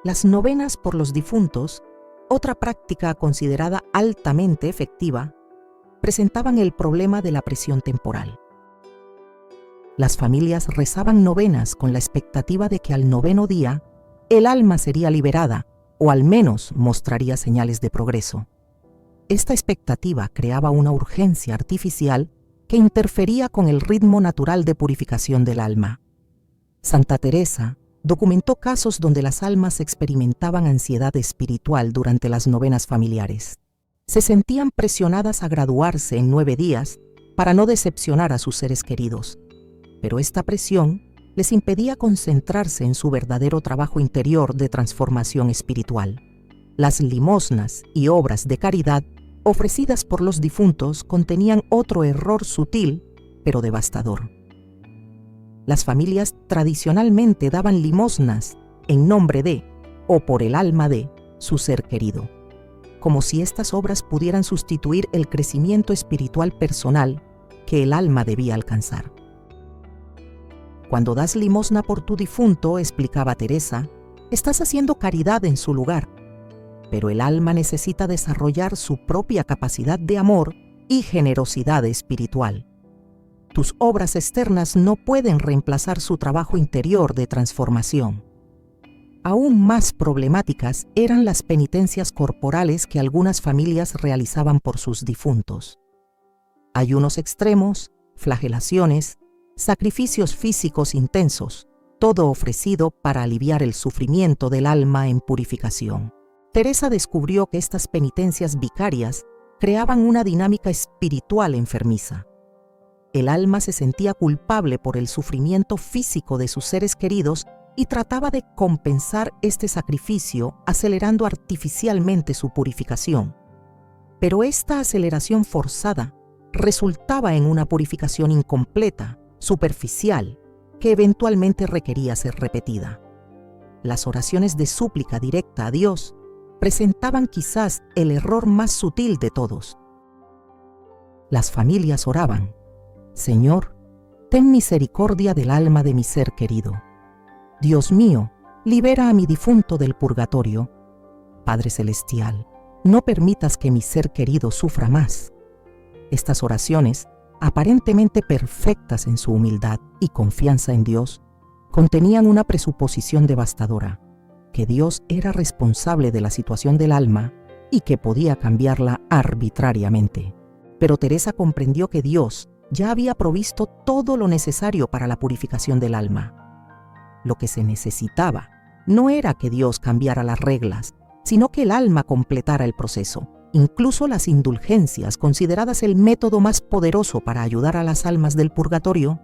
Las novenas por los difuntos, otra práctica considerada altamente efectiva, presentaban el problema de la presión temporal. Las familias rezaban novenas con la expectativa de que al 9º día el alma sería liberada o al menos mostraría señales de progreso. Esta expectativa creaba una urgencia artificial que interfería con el ritmo natural de purificación del alma. Santa Teresa documentó casos donde las almas experimentaban ansiedad espiritual durante las novenas familiares. Se sentían presionadas a graduarse en 9 días para no decepcionar a sus seres queridos, pero esta presión les impedía concentrarse en su verdadero trabajo interior de transformación espiritual. Las limosnas y obras de caridad ofrecidas por los difuntos contenían otro error sutil, pero devastador. Las familias tradicionalmente daban limosnas en nombre de, o por el alma de, su ser querido, como si estas obras pudieran sustituir el crecimiento espiritual personal que el alma debía alcanzar. Cuando das limosna por tu difunto, explicaba Teresa, estás haciendo caridad en su lugar, pero el alma necesita desarrollar su propia capacidad de amor y generosidad espiritual. Tus obras externas no pueden reemplazar su trabajo interior de transformación. Aún más problemáticas eran las penitencias corporales que algunas familias realizaban por sus difuntos. Ayunos extremos, flagelaciones, sacrificios físicos intensos, todo ofrecido para aliviar el sufrimiento del alma en purificación. Teresa descubrió que estas penitencias vicarias creaban una dinámica espiritual enfermiza. El alma se sentía culpable por el sufrimiento físico de sus seres queridos y trataba de compensar este sacrificio acelerando artificialmente su purificación. Pero esta aceleración forzada resultaba en una purificación incompleta, superficial, que eventualmente requería ser repetida. Las oraciones de súplica directa a Dios presentaban quizás el error más sutil de todos. Las familias oraban: Señor, ten misericordia del alma de mi ser querido. Dios mío, libera a mi difunto del purgatorio. Padre Celestial, no permitas que mi ser querido sufra más. Estas oraciones, aparentemente perfectas en su humildad y confianza en Dios, contenían una presuposición devastadora: que Dios era responsable de la situación del alma y que podía cambiarla arbitrariamente. Pero Teresa comprendió que Dios ya había provisto todo lo necesario para la purificación del alma. Lo que se necesitaba no era que Dios cambiara las reglas, sino que el alma completara el proceso. Incluso las indulgencias, consideradas el método más poderoso para ayudar a las almas del purgatorio,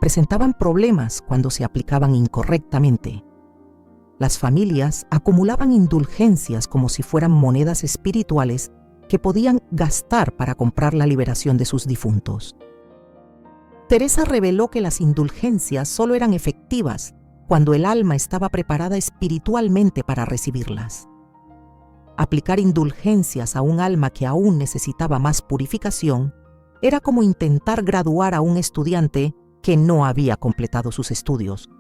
presentaban problemas cuando se aplicaban incorrectamente. Las familias acumulaban indulgencias como si fueran monedas espirituales que podían gastar para comprar la liberación de sus difuntos. Teresa reveló que las indulgencias solo eran efectivas cuando el alma estaba preparada espiritualmente para recibirlas. Aplicar indulgencias a un alma que aún necesitaba más purificación era como intentar graduar a un estudiante que no había completado sus estudios.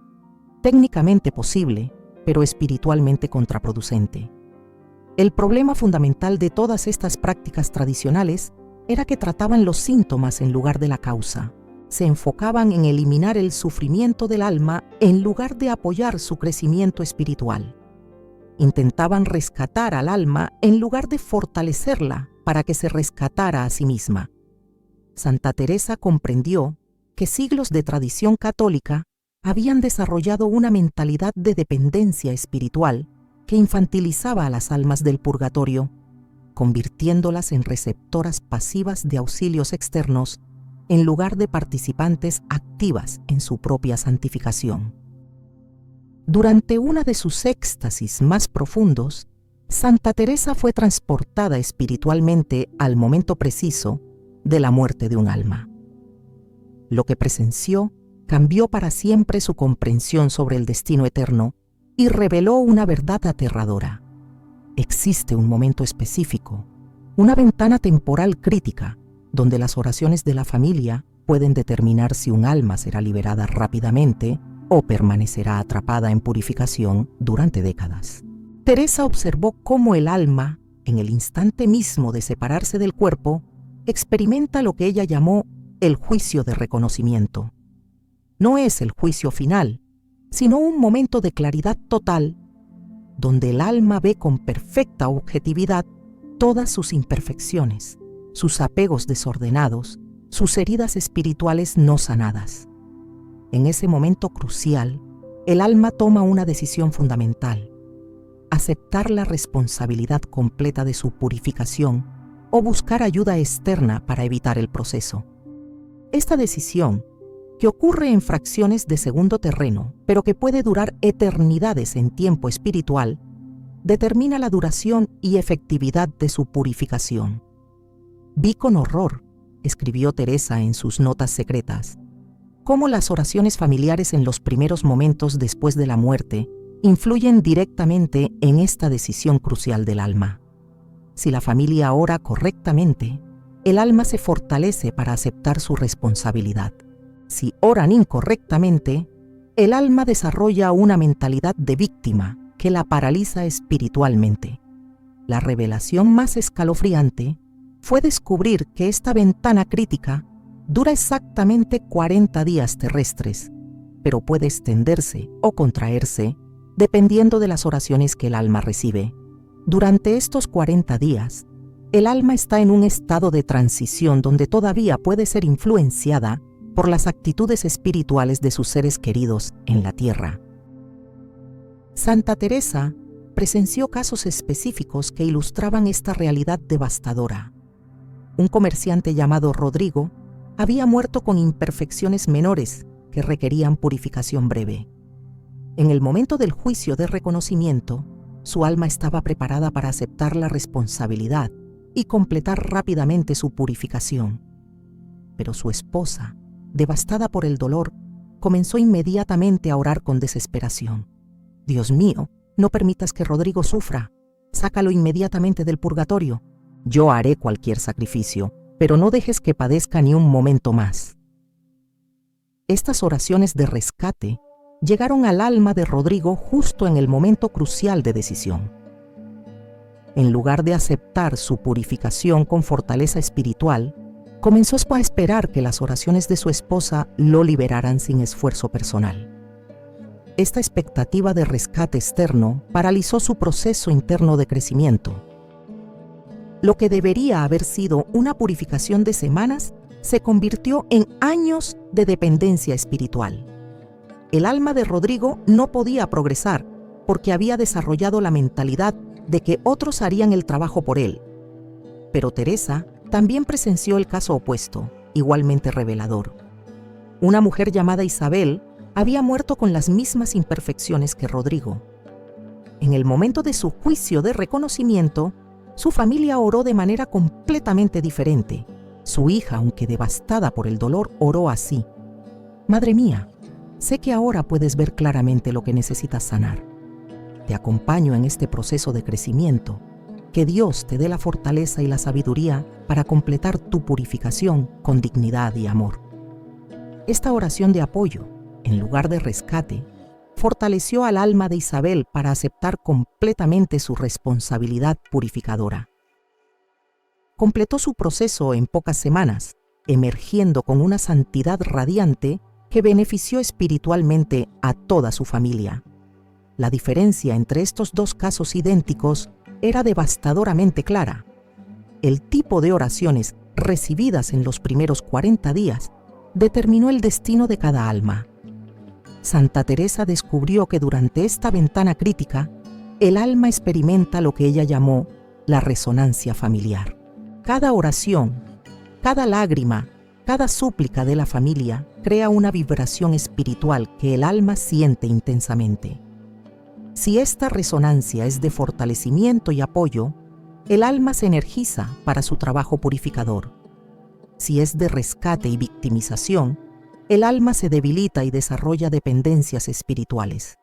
Técnicamente posible, pero espiritualmente contraproducente. El problema fundamental de todas estas prácticas tradicionales era que trataban los síntomas en lugar de la causa. Se enfocaban en eliminar el sufrimiento del alma en lugar de apoyar su crecimiento espiritual. Intentaban rescatar al alma en lugar de fortalecerla para que se rescatara a sí misma. Santa Teresa comprendió que siglos de tradición católica habían desarrollado una mentalidad de dependencia espiritual que infantilizaba a las almas del purgatorio, convirtiéndolas en receptoras pasivas de auxilios externos en lugar de participantes activas en su propia santificación. Durante una de sus éxtasis más profundos, Santa Teresa fue transportada espiritualmente al momento preciso de la muerte de un alma. Lo que presenció cambió para siempre su comprensión sobre el destino eterno y reveló una verdad aterradora. Existe un momento específico, una ventana temporal crítica, donde las oraciones de la familia pueden determinar si un alma será liberada rápidamente o permanecerá atrapada en purificación durante décadas. Teresa observó cómo el alma, en el instante mismo de separarse del cuerpo, experimenta lo que ella llamó el juicio de reconocimiento. No es el juicio final, sino un momento de claridad total, donde el alma ve con perfecta objetividad todas sus imperfecciones, sus apegos desordenados, sus heridas espirituales no sanadas. En ese momento crucial, el alma toma una decisión fundamental: aceptar la responsabilidad completa de su purificación o buscar ayuda externa para evitar el proceso. Esta decisión, que ocurre en fracciones de segundo terreno, pero que puede durar eternidades en tiempo espiritual, determina la duración y efectividad de su purificación. Vi con horror, escribió Teresa en sus notas secretas, cómo las oraciones familiares en los primeros momentos después de la muerte influyen directamente en esta decisión crucial del alma. Si la familia ora correctamente, el alma se fortalece para aceptar su responsabilidad. Si oran incorrectamente, el alma desarrolla una mentalidad de víctima que la paraliza espiritualmente. La revelación más escalofriante fue descubrir que esta ventana crítica dura exactamente 40 días terrestres, pero puede extenderse o contraerse dependiendo de las oraciones que el alma recibe. Durante estos 40 días, el alma está en un estado de transición donde todavía puede ser influenciada por las actitudes espirituales de sus seres queridos en la tierra. Santa Teresa presenció casos específicos que ilustraban esta realidad devastadora. Un comerciante llamado Rodrigo había muerto con imperfecciones menores que requerían purificación breve. En el momento del juicio de reconocimiento, su alma estaba preparada para aceptar la responsabilidad y completar rápidamente su purificación. Pero su esposa, devastada por el dolor, comenzó inmediatamente a orar con desesperación. «Dios mío, no permitas que Rodrigo sufra. Sácalo inmediatamente del purgatorio. Yo haré cualquier sacrificio, pero no dejes que padezca ni un momento más». Estas oraciones de rescate llegaron al alma de Rodrigo justo en el momento crucial de decisión. En lugar de aceptar su purificación con fortaleza espiritual, comenzó a esperar que las oraciones de su esposa lo liberaran sin esfuerzo personal. Esta expectativa de rescate externo paralizó su proceso interno de crecimiento. Lo que debería haber sido una purificación de semanas se convirtió en años de dependencia espiritual. El alma de Rodrigo no podía progresar porque había desarrollado la mentalidad de que otros harían el trabajo por él. Pero Teresa también presenció el caso opuesto, igualmente revelador. Una mujer llamada Isabel había muerto con las mismas imperfecciones que Rodrigo. En el momento de su juicio de reconocimiento, su familia oró de manera completamente diferente. Su hija, aunque devastada por el dolor, oró así: «Madre mía, sé que ahora puedes ver claramente lo que necesitas sanar. Te acompaño en este proceso de crecimiento. Que Dios te dé la fortaleza y la sabiduría para completar tu purificación con dignidad y amor». Esta oración de apoyo, en lugar de rescate, fortaleció al alma de Isabel para aceptar completamente su responsabilidad purificadora. Completó su proceso en pocas semanas, emergiendo con una santidad radiante que benefició espiritualmente a toda su familia. La diferencia entre estos dos casos idénticos era devastadoramente clara. El tipo de oraciones recibidas en los primeros 40 días determinó el destino de cada alma. Santa Teresa descubrió que durante esta ventana crítica, el alma experimenta lo que ella llamó la resonancia familiar. Cada oración, cada lágrima, cada súplica de la familia crea una vibración espiritual que el alma siente intensamente. Si esta resonancia es de fortalecimiento y apoyo, el alma se energiza para su trabajo purificador. Si es de rescate y victimización, el alma se debilita y desarrolla dependencias espirituales.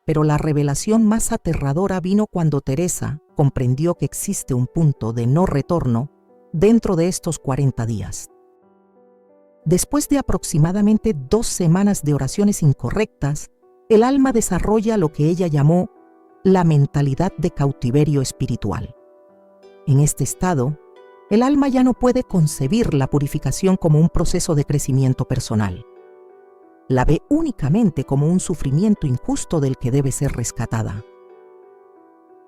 Pero la revelación más aterradora vino cuando Teresa comprendió que existe un punto de no retorno dentro de estos 40 días. Después de aproximadamente 2 semanas de oraciones incorrectas, el alma desarrolla lo que ella llamó la mentalidad de cautiverio espiritual. En este estado, el alma ya no puede concebir la purificación como un proceso de crecimiento personal. La ve únicamente como un sufrimiento injusto del que debe ser rescatada.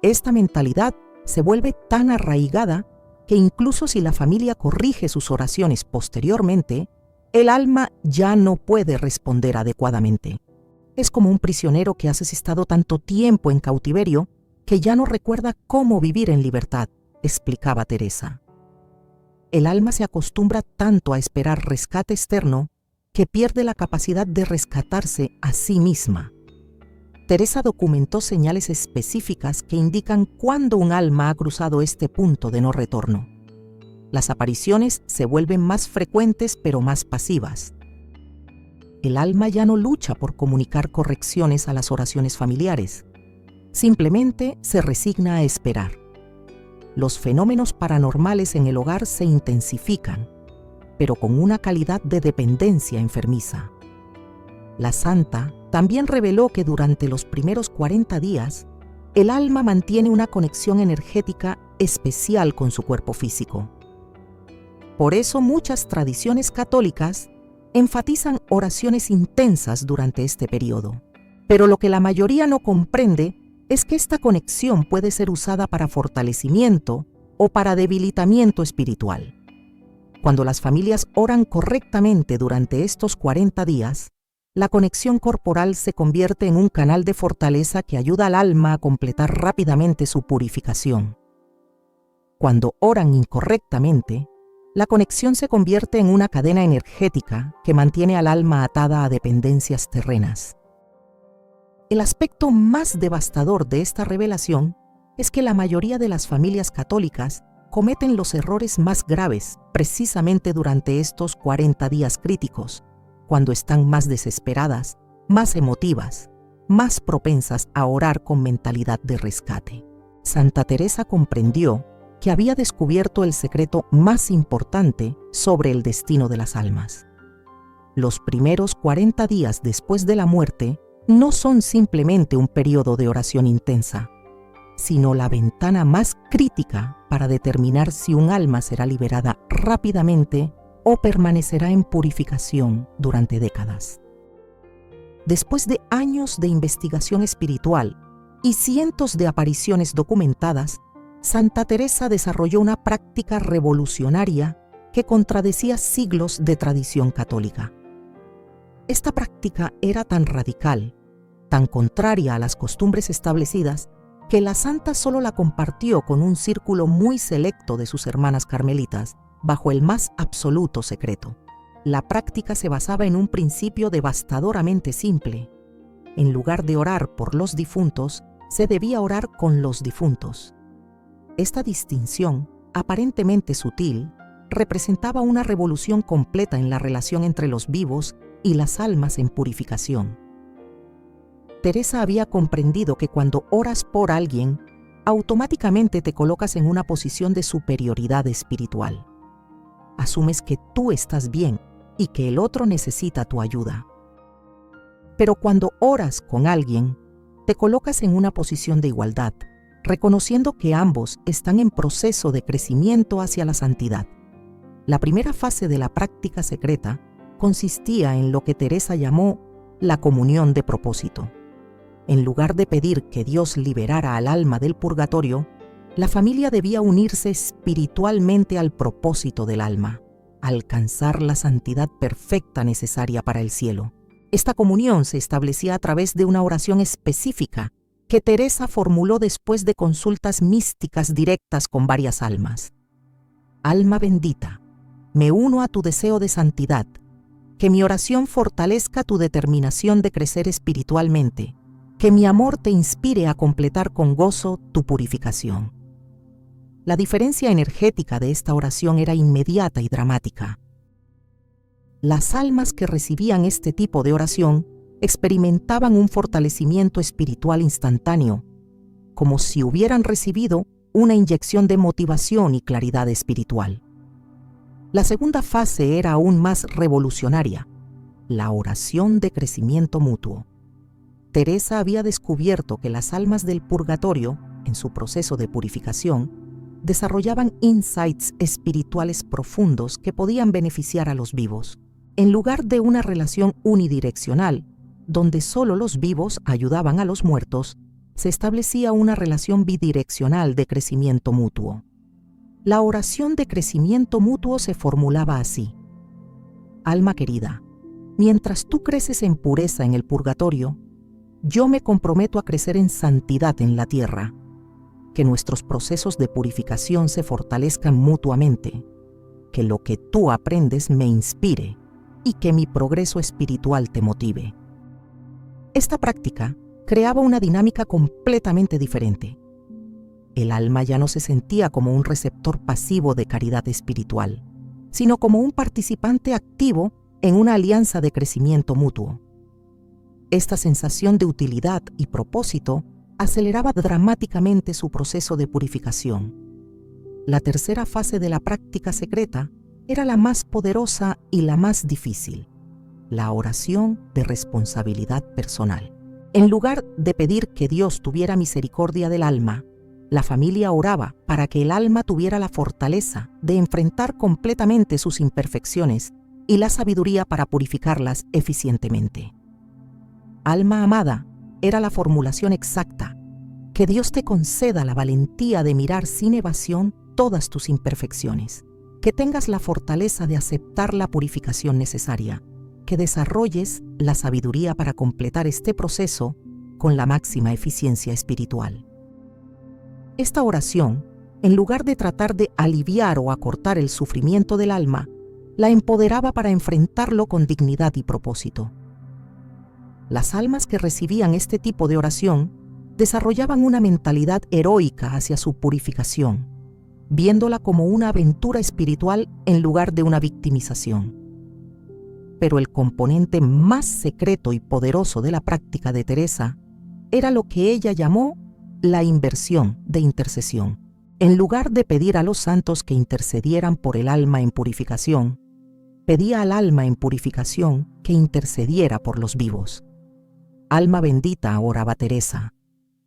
Esta mentalidad se vuelve tan arraigada que incluso si la familia corrige sus oraciones posteriormente, el alma ya no puede responder adecuadamente. Es como un prisionero que ha estado tanto tiempo en cautiverio que ya no recuerda cómo vivir en libertad, explicaba Teresa. El alma se acostumbra tanto a esperar rescate externo que pierde la capacidad de rescatarse a sí misma. Teresa documentó señales específicas que indican cuándo un alma ha cruzado este punto de no retorno. Las apariciones se vuelven más frecuentes pero más pasivas. El alma ya no lucha por comunicar correcciones a las oraciones familiares. Simplemente se resigna a esperar. Los fenómenos paranormales en el hogar se intensifican, pero con una calidad de dependencia enfermiza. La santa también reveló que durante los primeros 40 días, el alma mantiene una conexión energética especial con su cuerpo físico. Por eso muchas tradiciones católicas enfatizan oraciones intensas durante este periodo. Pero lo que la mayoría no comprende es que esta conexión puede ser usada para fortalecimiento o para debilitamiento espiritual. Cuando las familias oran correctamente durante estos 40 días, la conexión corporal se convierte en un canal de fortaleza que ayuda al alma a completar rápidamente su purificación. Cuando oran incorrectamente, la conexión se convierte en una cadena energética que mantiene al alma atada a dependencias terrenas. El aspecto más devastador de esta revelación es que la mayoría de las familias católicas cometen los errores más graves precisamente durante estos 40 días críticos, cuando están más desesperadas, más emotivas, más propensas a orar con mentalidad de rescate. Santa Teresa comprendió que había descubierto el secreto más importante sobre el destino de las almas. Los primeros 40 días después de la muerte no son simplemente un periodo de oración intensa, sino la ventana más crítica para determinar si un alma será liberada rápidamente o permanecerá en purificación durante décadas. Después de años de investigación espiritual y cientos de apariciones documentadas, Santa Teresa desarrolló una práctica revolucionaria que contradecía siglos de tradición católica. Esta práctica era tan radical, tan contraria a las costumbres establecidas, que la santa solo la compartió con un círculo muy selecto de sus hermanas carmelitas, bajo el más absoluto secreto. La práctica se basaba en un principio devastadoramente simple. En lugar de orar por los difuntos, se debía orar con los difuntos. Esta distinción, aparentemente sutil, representaba una revolución completa en la relación entre los vivos y las almas en purificación. Teresa había comprendido que cuando oras por alguien, automáticamente te colocas en una posición de superioridad espiritual. Asumes que tú estás bien y que el otro necesita tu ayuda. Pero cuando oras con alguien, te colocas en una posición de igualdad, reconociendo que ambos están en proceso de crecimiento hacia la santidad. La primera fase de la práctica secreta consistía en lo que Teresa llamó la comunión de propósito. En lugar de pedir que Dios liberara al alma del purgatorio, la familia debía unirse espiritualmente al propósito del alma, alcanzar la santidad perfecta necesaria para el cielo. Esta comunión se establecía a través de una oración específica que Teresa formuló después de consultas místicas directas con varias almas. Alma bendita, me uno a tu deseo de santidad, que mi oración fortalezca tu determinación de crecer espiritualmente, que mi amor te inspire a completar con gozo tu purificación. La diferencia energética de esta oración era inmediata y dramática. Las almas que recibían este tipo de oración experimentaban un fortalecimiento espiritual instantáneo, como si hubieran recibido una inyección de motivación y claridad espiritual. La segunda fase era aún más revolucionaria, la oración de crecimiento mutuo. Teresa había descubierto que las almas del purgatorio, en su proceso de purificación, desarrollaban insights espirituales profundos que podían beneficiar a los vivos. En lugar de una relación unidireccional, donde solo los vivos ayudaban a los muertos, se establecía una relación bidireccional de crecimiento mutuo. La oración de crecimiento mutuo se formulaba así: Alma querida, mientras tú creces en pureza en el purgatorio, yo me comprometo a crecer en santidad en la tierra, que nuestros procesos de purificación se fortalezcan mutuamente, que lo que tú aprendes me inspire y que mi progreso espiritual te motive. Esta práctica creaba una dinámica completamente diferente. El alma ya no se sentía como un receptor pasivo de caridad espiritual, sino como un participante activo en una alianza de crecimiento mutuo. Esta sensación de utilidad y propósito aceleraba dramáticamente su proceso de purificación. La tercera fase de la práctica secreta era la más poderosa y la más difícil: la oración de responsabilidad personal. En lugar de pedir que Dios tuviera misericordia del alma, la familia oraba para que el alma tuviera la fortaleza de enfrentar completamente sus imperfecciones y la sabiduría para purificarlas eficientemente. Alma amada, era la formulación exacta: que Dios te conceda la valentía de mirar sin evasión todas tus imperfecciones, que tengas la fortaleza de aceptar la purificación necesaria, que desarrolles la sabiduría para completar este proceso con la máxima eficiencia espiritual. Esta oración, en lugar de tratar de aliviar o acortar el sufrimiento del alma, la empoderaba para enfrentarlo con dignidad y propósito. Las almas que recibían este tipo de oración desarrollaban una mentalidad heroica hacia su purificación. viéndola como una aventura espiritual en lugar de una victimización. Pero el componente más secreto y poderoso de la práctica de Teresa era lo que ella llamó la inversión de intercesión. En lugar de pedir a los santos que intercedieran por el alma en purificación, pedía al alma en purificación que intercediera por los vivos. Alma bendita, oraba Teresa,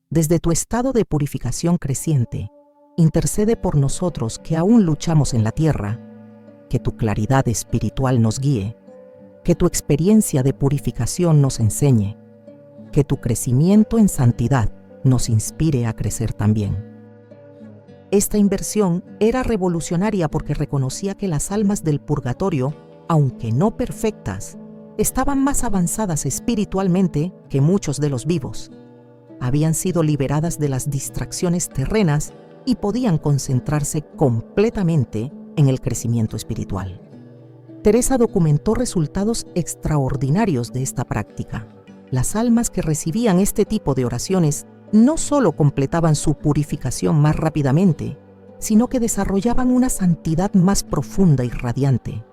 desde tu estado de purificación creciente, intercede por nosotros que aún luchamos en la tierra, que tu claridad espiritual nos guíe, que tu experiencia de purificación nos enseñe, que tu crecimiento en santidad nos inspire a crecer también. Esta inversión era revolucionaria porque reconocía que las almas del purgatorio, aunque no perfectas, estaban más avanzadas espiritualmente que muchos de los vivos. Habían sido liberadas de las distracciones terrenas y podían concentrarse completamente en el crecimiento espiritual. Teresa documentó resultados extraordinarios de esta práctica. Las almas que recibían este tipo de oraciones no solo completaban su purificación más rápidamente, sino que desarrollaban una santidad más profunda y radiante.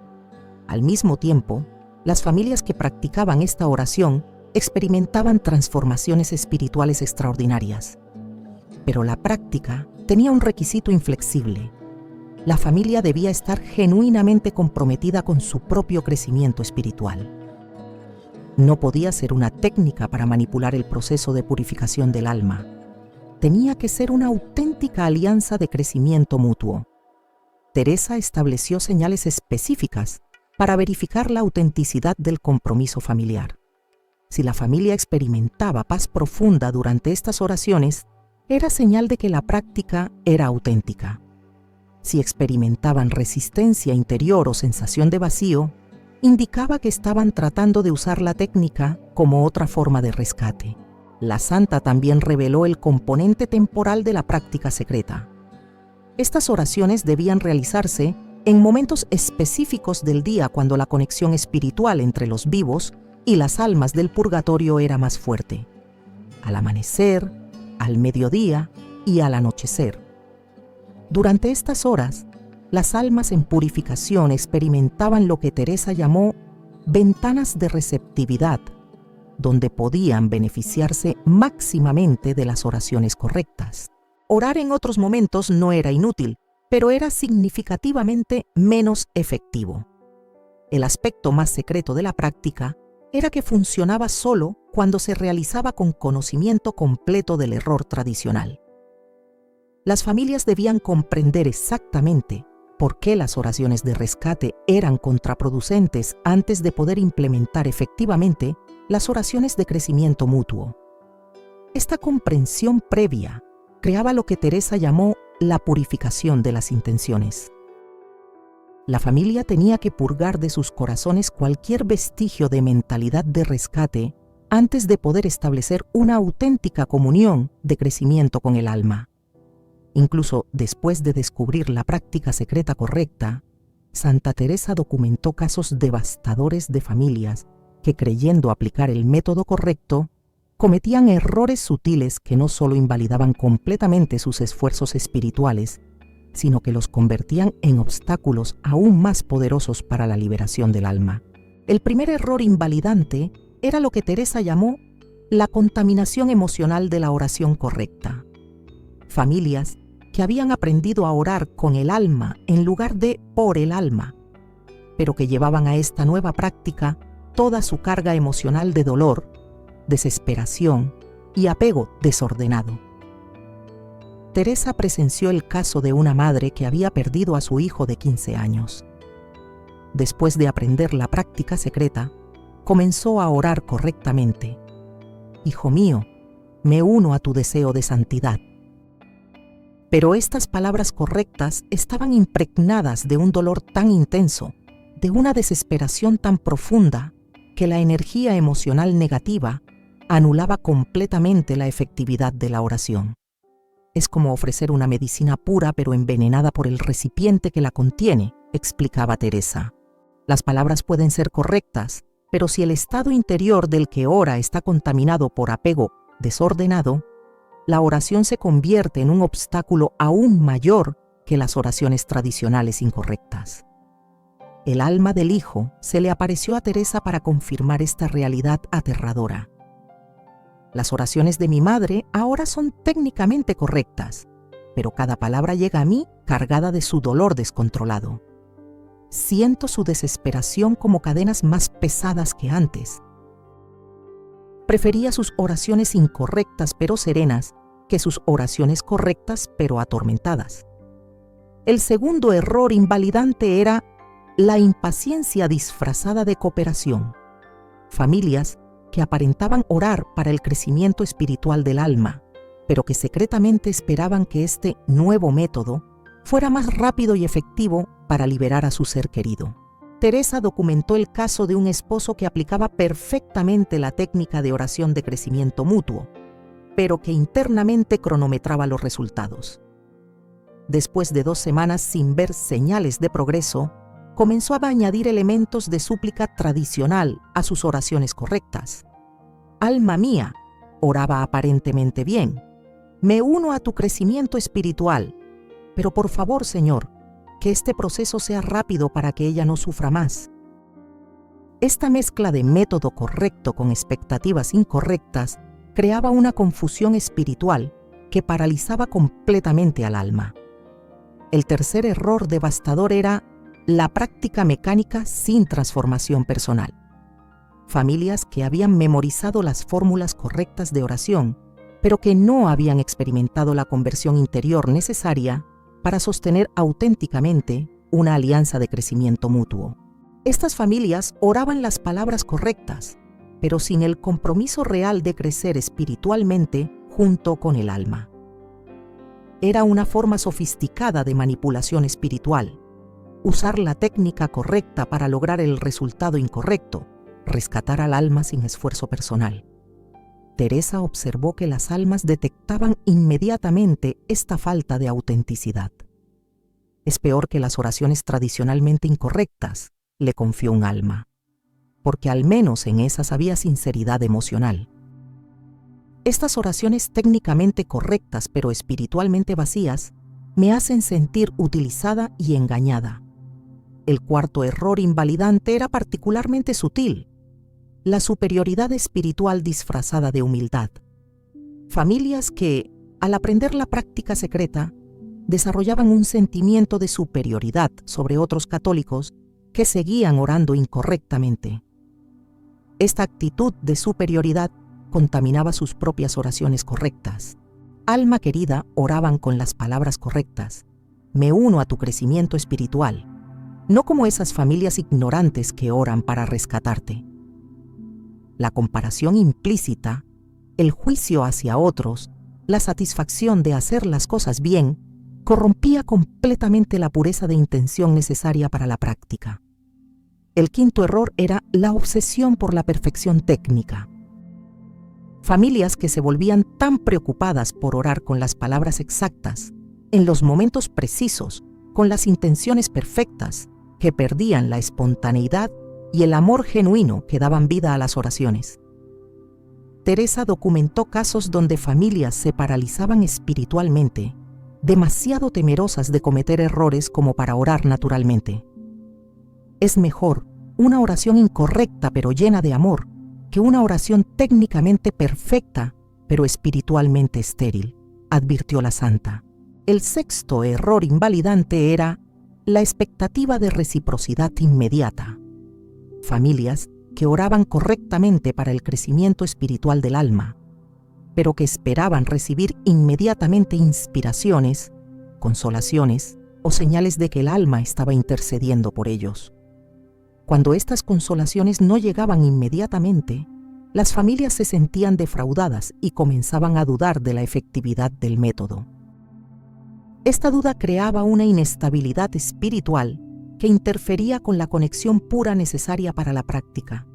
Al mismo tiempo, las familias que practicaban esta oración experimentaban transformaciones espirituales extraordinarias. Pero la práctica tenía un requisito inflexible. La familia debía estar genuinamente comprometida con su propio crecimiento espiritual. No podía ser una técnica para manipular el proceso de purificación del alma. Tenía que ser una auténtica alianza de crecimiento mutuo. Teresa estableció señales específicas para verificar la autenticidad del compromiso familiar. Si la familia experimentaba paz profunda durante estas oraciones, era señal de que la práctica era auténtica. Si experimentaban resistencia interior o sensación de vacío, indicaba que estaban tratando de usar la técnica como otra forma de rescate. La santa también reveló el componente temporal de la práctica secreta. Estas oraciones debían realizarse en momentos específicos del día cuando la conexión espiritual entre los vivos y las almas del purgatorio era más fuerte. Al amanecer, al mediodía y al anochecer. Durante estas horas, las almas en purificación experimentaban lo que Teresa llamó ventanas de receptividad, donde podían beneficiarse máximamente de las oraciones correctas. Orar en otros momentos no era inútil, pero era significativamente menos efectivo. El aspecto más secreto de la práctica era que funcionaba solo cuando se realizaba con conocimiento completo del error tradicional. Las familias debían comprender exactamente por qué las oraciones de rescate eran contraproducentes antes de poder implementar efectivamente las oraciones de crecimiento mutuo. Esta comprensión previa creaba lo que Teresa llamó la purificación de las intenciones. La familia tenía que purgar de sus corazones cualquier vestigio de mentalidad de rescate antes de poder establecer una auténtica comunión de crecimiento con el alma. Incluso después de descubrir la práctica secreta correcta, Santa Teresa documentó casos devastadores de familias que, creyendo aplicar el método correcto, cometían errores sutiles que no solo invalidaban completamente sus esfuerzos espirituales, sino que los convertían en obstáculos aún más poderosos para la liberación del alma. El primer error invalidante era lo que Teresa llamó la contaminación emocional de la oración correcta. Familias que habían aprendido a orar con el alma en lugar de por el alma, pero que llevaban a esta nueva práctica toda su carga emocional de dolor, desesperación y apego desordenado. Teresa presenció el caso de una madre que había perdido a su hijo de 15 años. Después de aprender la práctica secreta, comenzó a orar correctamente. Hijo mío, me uno a tu deseo de santidad. Pero estas palabras correctas estaban impregnadas de un dolor tan intenso, de una desesperación tan profunda, que la energía emocional negativa anulaba completamente la efectividad de la oración. Es como ofrecer una medicina pura pero envenenada por el recipiente que la contiene, explicaba Teresa. Las palabras pueden ser correctas, pero si el estado interior del que ora está contaminado por apego desordenado, la oración se convierte en un obstáculo aún mayor que las oraciones tradicionales incorrectas. El alma del Hijo se le apareció a Teresa para confirmar esta realidad aterradora. Las oraciones de mi madre ahora son técnicamente correctas, pero cada palabra llega a mí cargada de su dolor descontrolado. Siento su desesperación como cadenas más pesadas que antes. Prefería sus oraciones incorrectas pero serenas que sus oraciones correctas pero atormentadas. El segundo error invalidante era la impaciencia disfrazada de cooperación. Familias que aparentaban orar para el crecimiento espiritual del alma, pero que secretamente esperaban que este nuevo método fuera más rápido y efectivo para liberar a su ser querido. Teresa documentó el caso de un esposo que aplicaba perfectamente la técnica de oración de crecimiento mutuo, pero que internamente cronometraba los resultados. Después de 2 semanas sin ver señales de progreso, comenzó a añadir elementos de súplica tradicional a sus oraciones correctas. Alma mía, oraba aparentemente bien. Me uno a tu crecimiento espiritual, pero por favor, Señor, que este proceso sea rápido para que ella no sufra más. Esta mezcla de método correcto con expectativas incorrectas creaba una confusión espiritual que paralizaba completamente al alma. El tercer error devastador era la práctica mecánica sin transformación personal. Familias que habían memorizado las fórmulas correctas de oración, pero que no habían experimentado la conversión interior necesaria para sostener auténticamente una alianza de crecimiento mutuo. Estas familias oraban las palabras correctas, pero sin el compromiso real de crecer espiritualmente junto con el alma. Era una forma sofisticada de manipulación espiritual, usar la técnica correcta para lograr el resultado incorrecto, rescatar al alma sin esfuerzo personal. Teresa observó que las almas detectaban inmediatamente esta falta de autenticidad. Es peor que las oraciones tradicionalmente incorrectas, le confió un alma, porque al menos en esas había sinceridad emocional. Estas oraciones técnicamente correctas pero espiritualmente vacías me hacen sentir utilizada y engañada. El cuarto error invalidante era particularmente sutil: la superioridad espiritual disfrazada de humildad. Familias que, al aprender la práctica secreta, desarrollaban un sentimiento de superioridad sobre otros católicos que seguían orando incorrectamente. Esta actitud de superioridad contaminaba sus propias oraciones correctas. Alma querida, oraban con las palabras correctas. Me uno a tu crecimiento espiritual, no como esas familias ignorantes que oran para rescatarte. La comparación implícita, el juicio hacia otros, la satisfacción de hacer las cosas bien, corrompía completamente la pureza de intención necesaria para la práctica. El quinto error era la obsesión por la perfección técnica. Familias que se volvían tan preocupadas por orar con las palabras exactas, en los momentos precisos, con las intenciones perfectas, que perdían la espontaneidad y el amor genuino que daban vida a las oraciones. Teresa documentó casos donde familias se paralizaban espiritualmente, demasiado temerosas de cometer errores como para orar naturalmente. Es mejor una oración incorrecta pero llena de amor que una oración técnicamente perfecta pero espiritualmente estéril, advirtió la santa. El sexto error invalidante era la expectativa de reciprocidad inmediata. Familias que oraban correctamente para el crecimiento espiritual del alma, pero que esperaban recibir inmediatamente inspiraciones, consolaciones o señales de que el alma estaba intercediendo por ellos. Cuando estas consolaciones no llegaban inmediatamente, las familias se sentían defraudadas y comenzaban a dudar de la efectividad del método. Esta duda creaba una inestabilidad espiritual que interfería con la conexión pura necesaria para la práctica.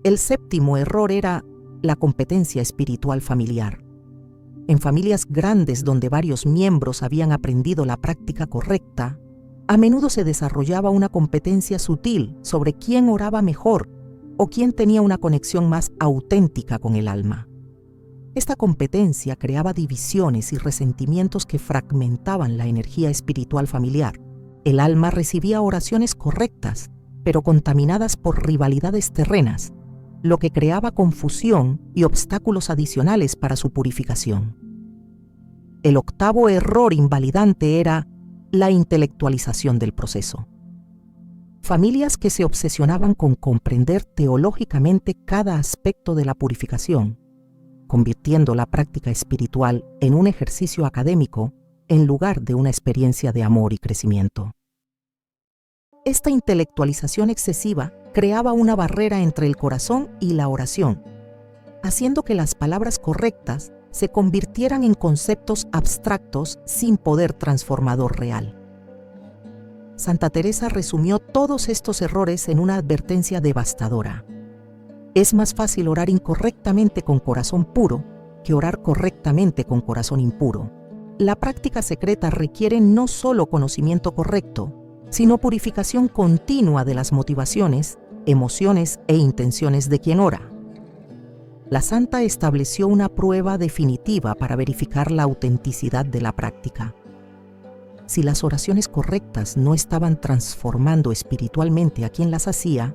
El séptimo error era la competencia espiritual familiar. En familias grandes donde varios miembros habían aprendido la práctica correcta, a menudo se desarrollaba una competencia sutil sobre quién oraba mejor o quién tenía una conexión más auténtica con el alma. Esta competencia creaba divisiones y resentimientos que fragmentaban la energía espiritual familiar. El alma recibía oraciones correctas, pero contaminadas por rivalidades terrenas, lo que creaba confusión y obstáculos adicionales para su purificación. El octavo error invalidante era la intelectualización del proceso. Familias que se obsesionaban con comprender teológicamente cada aspecto de la purificación, convirtiendo la práctica espiritual en un ejercicio académico en lugar de una experiencia de amor y crecimiento. Esta intelectualización excesiva creaba una barrera entre el corazón y la oración, haciendo que las palabras correctas se convirtieran en conceptos abstractos sin poder transformador real. Santa Teresa resumió todos estos errores en una advertencia devastadora. Es más fácil orar incorrectamente con corazón puro que orar correctamente con corazón impuro. La práctica secreta requiere no solo conocimiento correcto, sino purificación continua de las motivaciones, emociones e intenciones de quien ora. La santa estableció una prueba definitiva para verificar la autenticidad de la práctica. Si las oraciones correctas no estaban transformando espiritualmente a quien las hacía,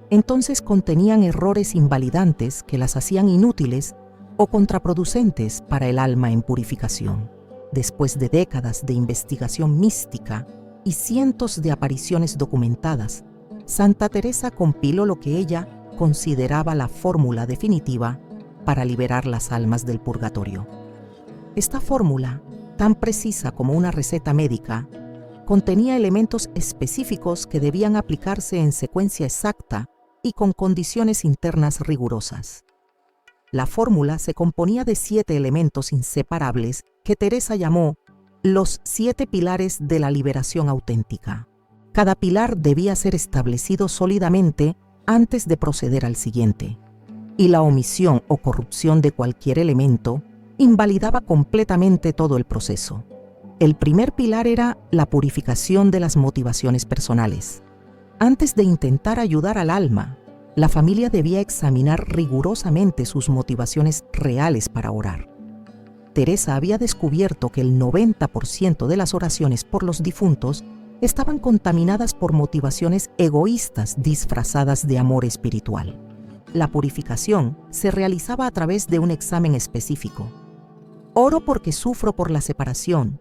entonces contenían errores invalidantes que las hacían inútiles o contraproducentes para el alma en purificación. Después de décadas de investigación mística y cientos de apariciones documentadas, Santa Teresa compiló lo que ella consideraba la fórmula definitiva para liberar las almas del purgatorio. Esta fórmula, tan precisa como una receta médica, contenía elementos específicos que debían aplicarse en secuencia exacta y con condiciones internas rigurosas. La fórmula se componía de 7 elementos inseparables que Teresa llamó los 7 pilares de la liberación auténtica. Cada pilar debía ser establecido sólidamente antes de proceder al siguiente, y la omisión o corrupción de cualquier elemento invalidaba completamente todo el proceso. El primer pilar era la purificación de las motivaciones personales. Antes de intentar ayudar al alma, la familia debía examinar rigurosamente sus motivaciones reales para orar. Teresa había descubierto que el 90% de las oraciones por los difuntos estaban contaminadas por motivaciones egoístas disfrazadas de amor espiritual. La purificación se realizaba a través de un examen específico. Oro porque sufro por la separación.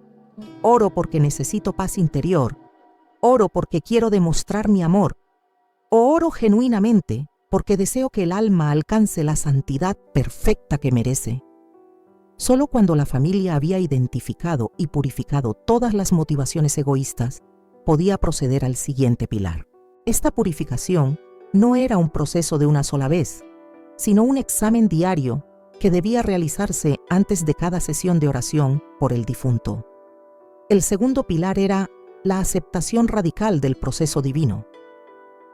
Oro porque necesito paz interior. Oro porque quiero demostrar mi amor. O oro genuinamente porque deseo que el alma alcance la santidad perfecta que merece. Solo cuando la familia había identificado y purificado todas las motivaciones egoístas, podía proceder al siguiente pilar. Esta purificación no era un proceso de una sola vez, sino un examen diario que debía realizarse antes de cada sesión de oración por el difunto. El segundo pilar era la aceptación radical del proceso divino.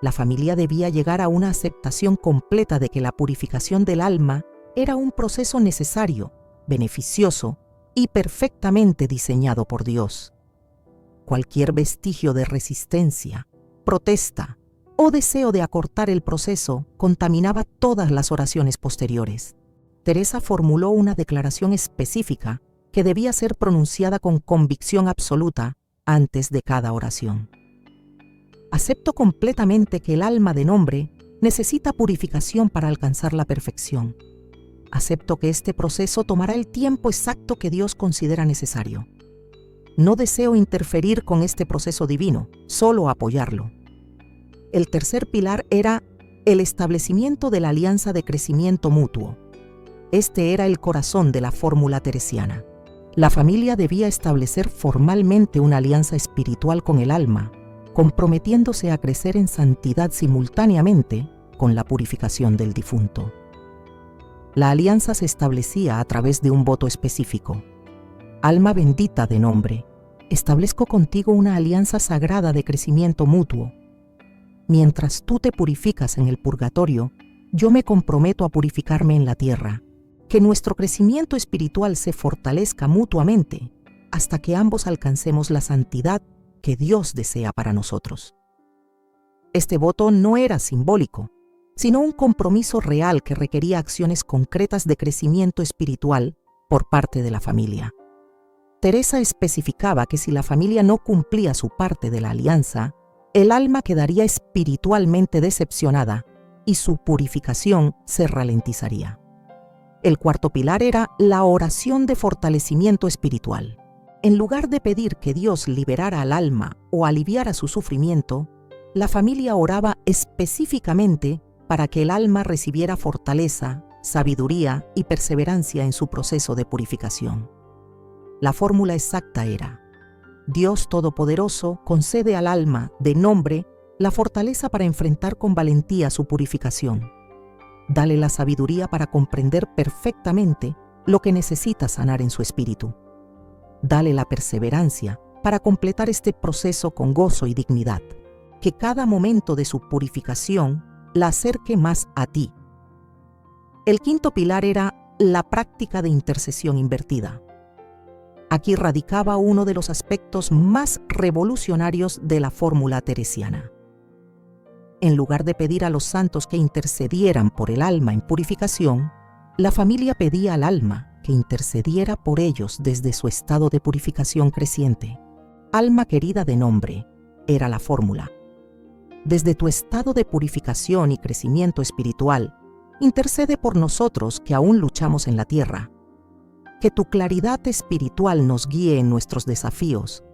La familia debía llegar a una aceptación completa de que la purificación del alma era un proceso necesario, beneficioso y perfectamente diseñado por Dios. Cualquier vestigio de resistencia, protesta o deseo de acortar el proceso contaminaba todas las oraciones posteriores. Teresa formuló una declaración específica que debía ser pronunciada con convicción absoluta antes de cada oración. Acepto completamente que el alma de nombre necesita purificación para alcanzar la perfección. Acepto que este proceso tomará el tiempo exacto que Dios considera necesario. No deseo interferir con este proceso divino, solo apoyarlo. El tercer pilar era el establecimiento de la alianza de crecimiento mutuo. Este era el corazón de la fórmula teresiana. La familia debía establecer formalmente una alianza espiritual con el alma, comprometiéndose a crecer en santidad simultáneamente con la purificación del difunto. La alianza se establecía a través de un voto específico. Alma bendita de nombre, establezco contigo una alianza sagrada de crecimiento mutuo. Mientras tú te purificas en el purgatorio, yo me comprometo a purificarme en la tierra. Que nuestro crecimiento espiritual se fortalezca mutuamente hasta que ambos alcancemos la santidad que Dios desea para nosotros. Este voto no era simbólico, sino un compromiso real que requería acciones concretas de crecimiento espiritual por parte de la familia. Teresa especificaba que si la familia no cumplía su parte de la alianza, el alma quedaría espiritualmente decepcionada y su purificación se ralentizaría. El cuarto pilar era la oración de fortalecimiento espiritual. En lugar de pedir que Dios liberara al alma o aliviara su sufrimiento, la familia oraba específicamente para que el alma recibiera fortaleza, sabiduría y perseverancia en su proceso de purificación. La fórmula exacta era: Dios Todopoderoso concede al alma de nombre la fortaleza para enfrentar con valentía su purificación. Dale la sabiduría para comprender perfectamente lo que necesita sanar en su espíritu. Dale la perseverancia para completar este proceso con gozo y dignidad. Que cada momento de su purificación la acerque más a ti. El quinto pilar era la práctica de intercesión invertida. Aquí radicaba uno de los aspectos más revolucionarios de la fórmula teresiana. En lugar de pedir a los santos que intercedieran por el alma en purificación, la familia pedía al alma que intercediera por ellos desde su estado de purificación creciente. Alma querida de nombre, era la fórmula. Desde tu estado de purificación y crecimiento espiritual, intercede por nosotros que aún luchamos en la tierra. Que tu claridad espiritual nos guíe en nuestros desafíos.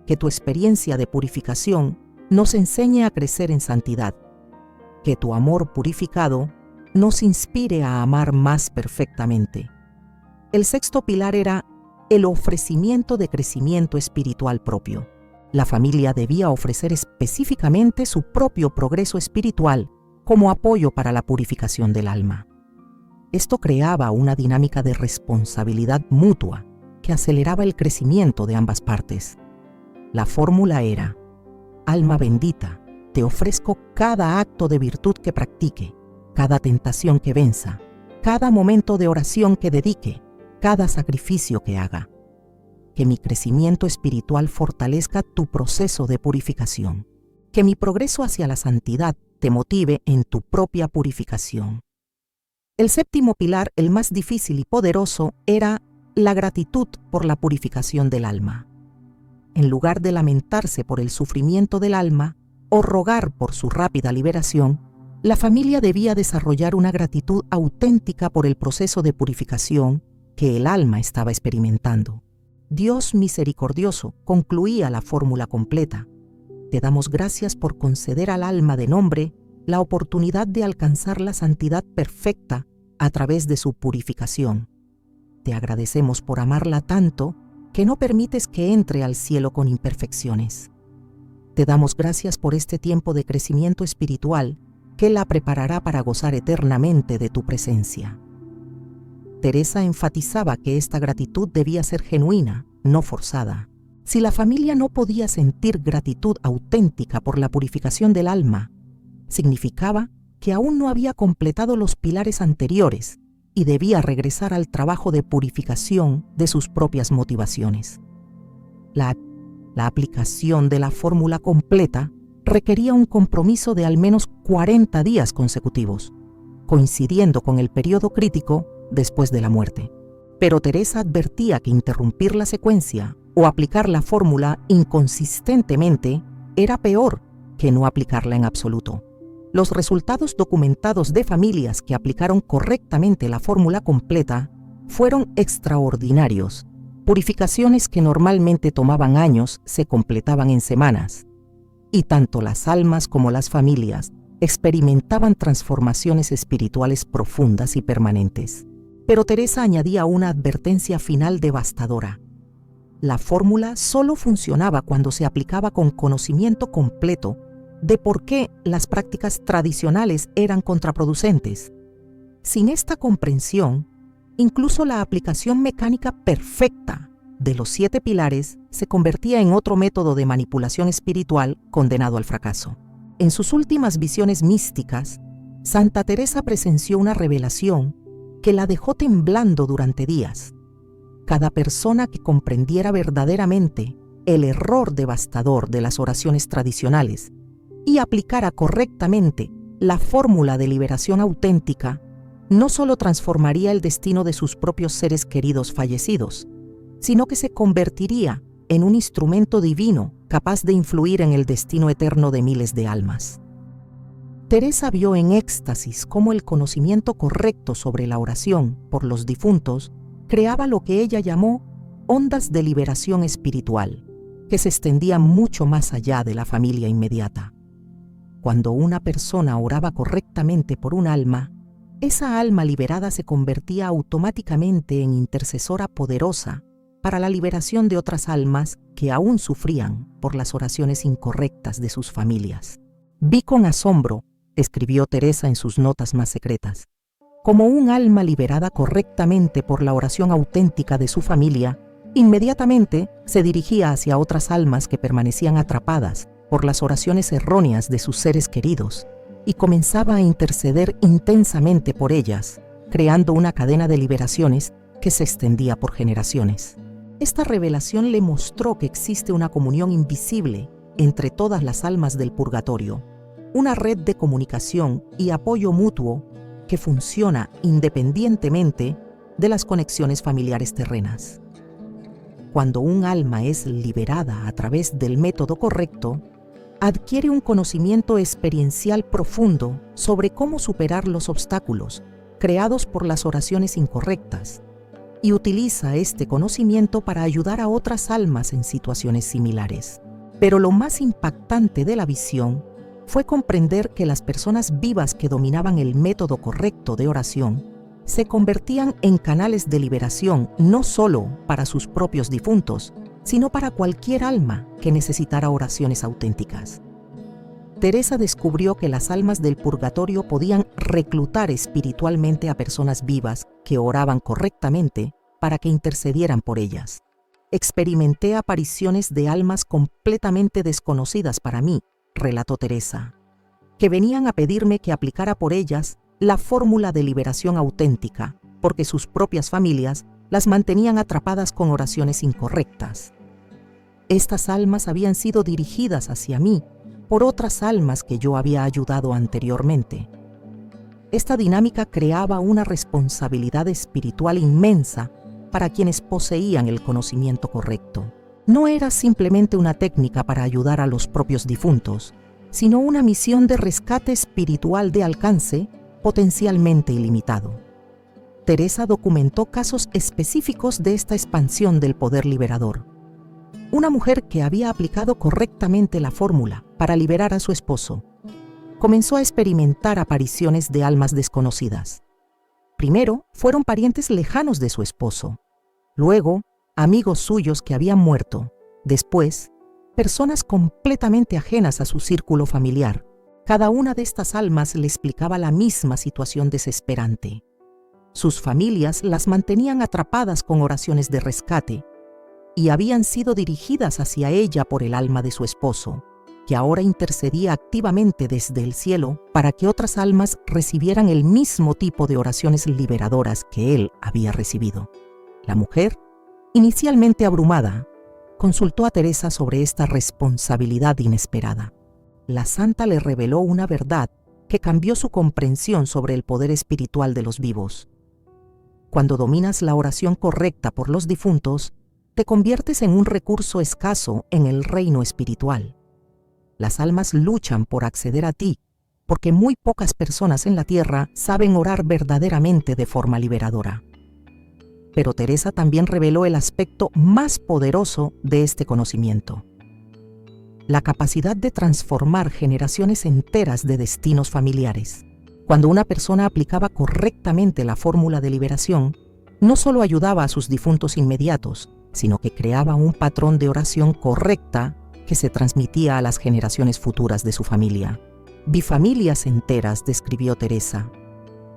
Que tu experiencia de purificación nos enseñe a crecer en santidad. Que tu amor purificado nos inspire a amar más perfectamente. El sexto pilar era el ofrecimiento de crecimiento espiritual propio. La familia debía ofrecer específicamente su propio progreso espiritual como apoyo para la purificación del alma. Esto creaba una dinámica de responsabilidad mutua que aceleraba el crecimiento de ambas partes. La fórmula era: alma bendita, te ofrezco cada acto de virtud que practique, cada tentación que venza, cada momento de oración que dedique, cada sacrificio que haga. Que mi crecimiento espiritual fortalezca tu proceso de purificación. Que mi progreso hacia la santidad te motive en tu propia purificación. El séptimo pilar, el más difícil y poderoso, era la gratitud por la purificación del alma. En lugar de lamentarse por el sufrimiento del alma o rogar por su rápida liberación, la familia debía desarrollar una gratitud auténtica por el proceso de purificación que el alma estaba experimentando. Dios misericordioso concluía la fórmula completa. Te damos gracias por conceder al alma de nombre la oportunidad de alcanzar la santidad perfecta a través de su purificación. Te agradecemos por amarla tanto que no permites que entre al cielo con imperfecciones. Te damos gracias por este tiempo de crecimiento espiritual que la preparará para gozar eternamente de tu presencia. Teresa enfatizaba que esta gratitud debía ser genuina, no forzada. Si la familia no podía sentir gratitud auténtica por la purificación del alma, significaba que aún no había completado los pilares anteriores y debía regresar al trabajo de purificación de sus propias motivaciones. La aplicación de la fórmula completa requería un compromiso de al menos 40 días consecutivos, coincidiendo con el periodo crítico después de la muerte. Pero Teresa advertía que interrumpir la secuencia o aplicar la fórmula inconsistentemente era peor que no aplicarla en absoluto. Los resultados documentados de familias que aplicaron correctamente la fórmula completa fueron extraordinarios. Purificaciones que normalmente tomaban años se completaban en semanas. Y tanto las almas como las familias experimentaban transformaciones espirituales profundas y permanentes. Pero Teresa añadía una advertencia final devastadora. La fórmula solo funcionaba cuando se aplicaba con conocimiento completo de por qué las prácticas tradicionales eran contraproducentes. Sin esta comprensión, incluso la aplicación mecánica perfecta de los 7 pilares se convertía en otro método de manipulación espiritual condenado al fracaso. En sus últimas visiones místicas, Santa Teresa presenció una revelación que la dejó temblando durante días. Cada persona que comprendiera verdaderamente el error devastador de las oraciones tradicionales y aplicara correctamente la fórmula de liberación auténtica no solo transformaría el destino de sus propios seres queridos fallecidos, sino que se convertiría en un instrumento divino capaz de influir en el destino eterno de miles de almas. Teresa vio en éxtasis cómo el conocimiento correcto sobre la oración por los difuntos creaba lo que ella llamó ondas de liberación espiritual, que se extendían mucho más allá de la familia inmediata. Cuando una persona oraba correctamente por un alma, esa alma liberada se convertía automáticamente en intercesora poderosa para la liberación de otras almas que aún sufrían por las oraciones incorrectas de sus familias. Vi con asombro, escribió Teresa en sus notas más secretas, como un alma liberada correctamente por la oración auténtica de su familia, inmediatamente se dirigía hacia otras almas que permanecían atrapadas por las oraciones erróneas de sus seres queridos y comenzaba a interceder intensamente por ellas, creando una cadena de liberaciones que se extendía por generaciones. Esta revelación le mostró que existe una comunión invisible entre todas las almas del purgatorio, una red de comunicación y apoyo mutuo que funciona independientemente de las conexiones familiares terrenas. Cuando un alma es liberada a través del método correcto, adquiere un conocimiento experiencial profundo sobre cómo superar los obstáculos creados por las oraciones incorrectas y utiliza este conocimiento para ayudar a otras almas en situaciones similares. Pero lo más impactante de la visión fue comprender que las personas vivas que dominaban el método correcto de oración se convertían en canales de liberación no solo para sus propios difuntos, sino para cualquier alma que necesitara oraciones auténticas. Teresa descubrió que las almas del purgatorio podían reclutar espiritualmente a personas vivas que oraban correctamente para que intercedieran por ellas. Experimenté apariciones de almas completamente desconocidas para mí, relató Teresa, que venían a pedirme que aplicara por ellas la fórmula de liberación auténtica, porque sus propias familias las mantenían atrapadas con oraciones incorrectas. Estas almas habían sido dirigidas hacia mí por otras almas que yo había ayudado anteriormente. Esta dinámica creaba una responsabilidad espiritual inmensa para quienes poseían el conocimiento correcto. No era simplemente una técnica para ayudar a los propios difuntos, sino una misión de rescate espiritual de alcance potencialmente ilimitado. Teresa documentó casos específicos de esta expansión del poder liberador. Una mujer que había aplicado correctamente la fórmula para liberar a su esposo comenzó a experimentar apariciones de almas desconocidas. Primero fueron parientes lejanos de su esposo, luego amigos suyos que habían muerto, después personas completamente ajenas a su círculo familiar. Cada una de estas almas le explicaba la misma situación desesperante. Sus familias las mantenían atrapadas con oraciones de rescate y habían sido dirigidas hacia ella por el alma de su esposo, que ahora intercedía activamente desde el cielo para que otras almas recibieran el mismo tipo de oraciones liberadoras que él había recibido. La mujer, inicialmente abrumada, consultó a Teresa sobre esta responsabilidad inesperada. La santa le reveló una verdad que cambió su comprensión sobre el poder espiritual de los vivos. Cuando dominas la oración correcta por los difuntos, te conviertes en un recurso escaso en el reino espiritual. Las almas luchan por acceder a ti, porque muy pocas personas en la tierra saben orar verdaderamente de forma liberadora. Pero Teresa también reveló el aspecto más poderoso de este conocimiento: la capacidad de transformar generaciones enteras de destinos familiares. Cuando una persona aplicaba correctamente la fórmula de liberación, no solo ayudaba a sus difuntos inmediatos, sino que creaba un patrón de oración correcta que se transmitía a las generaciones futuras de su familia. Vi familias enteras, describió Teresa,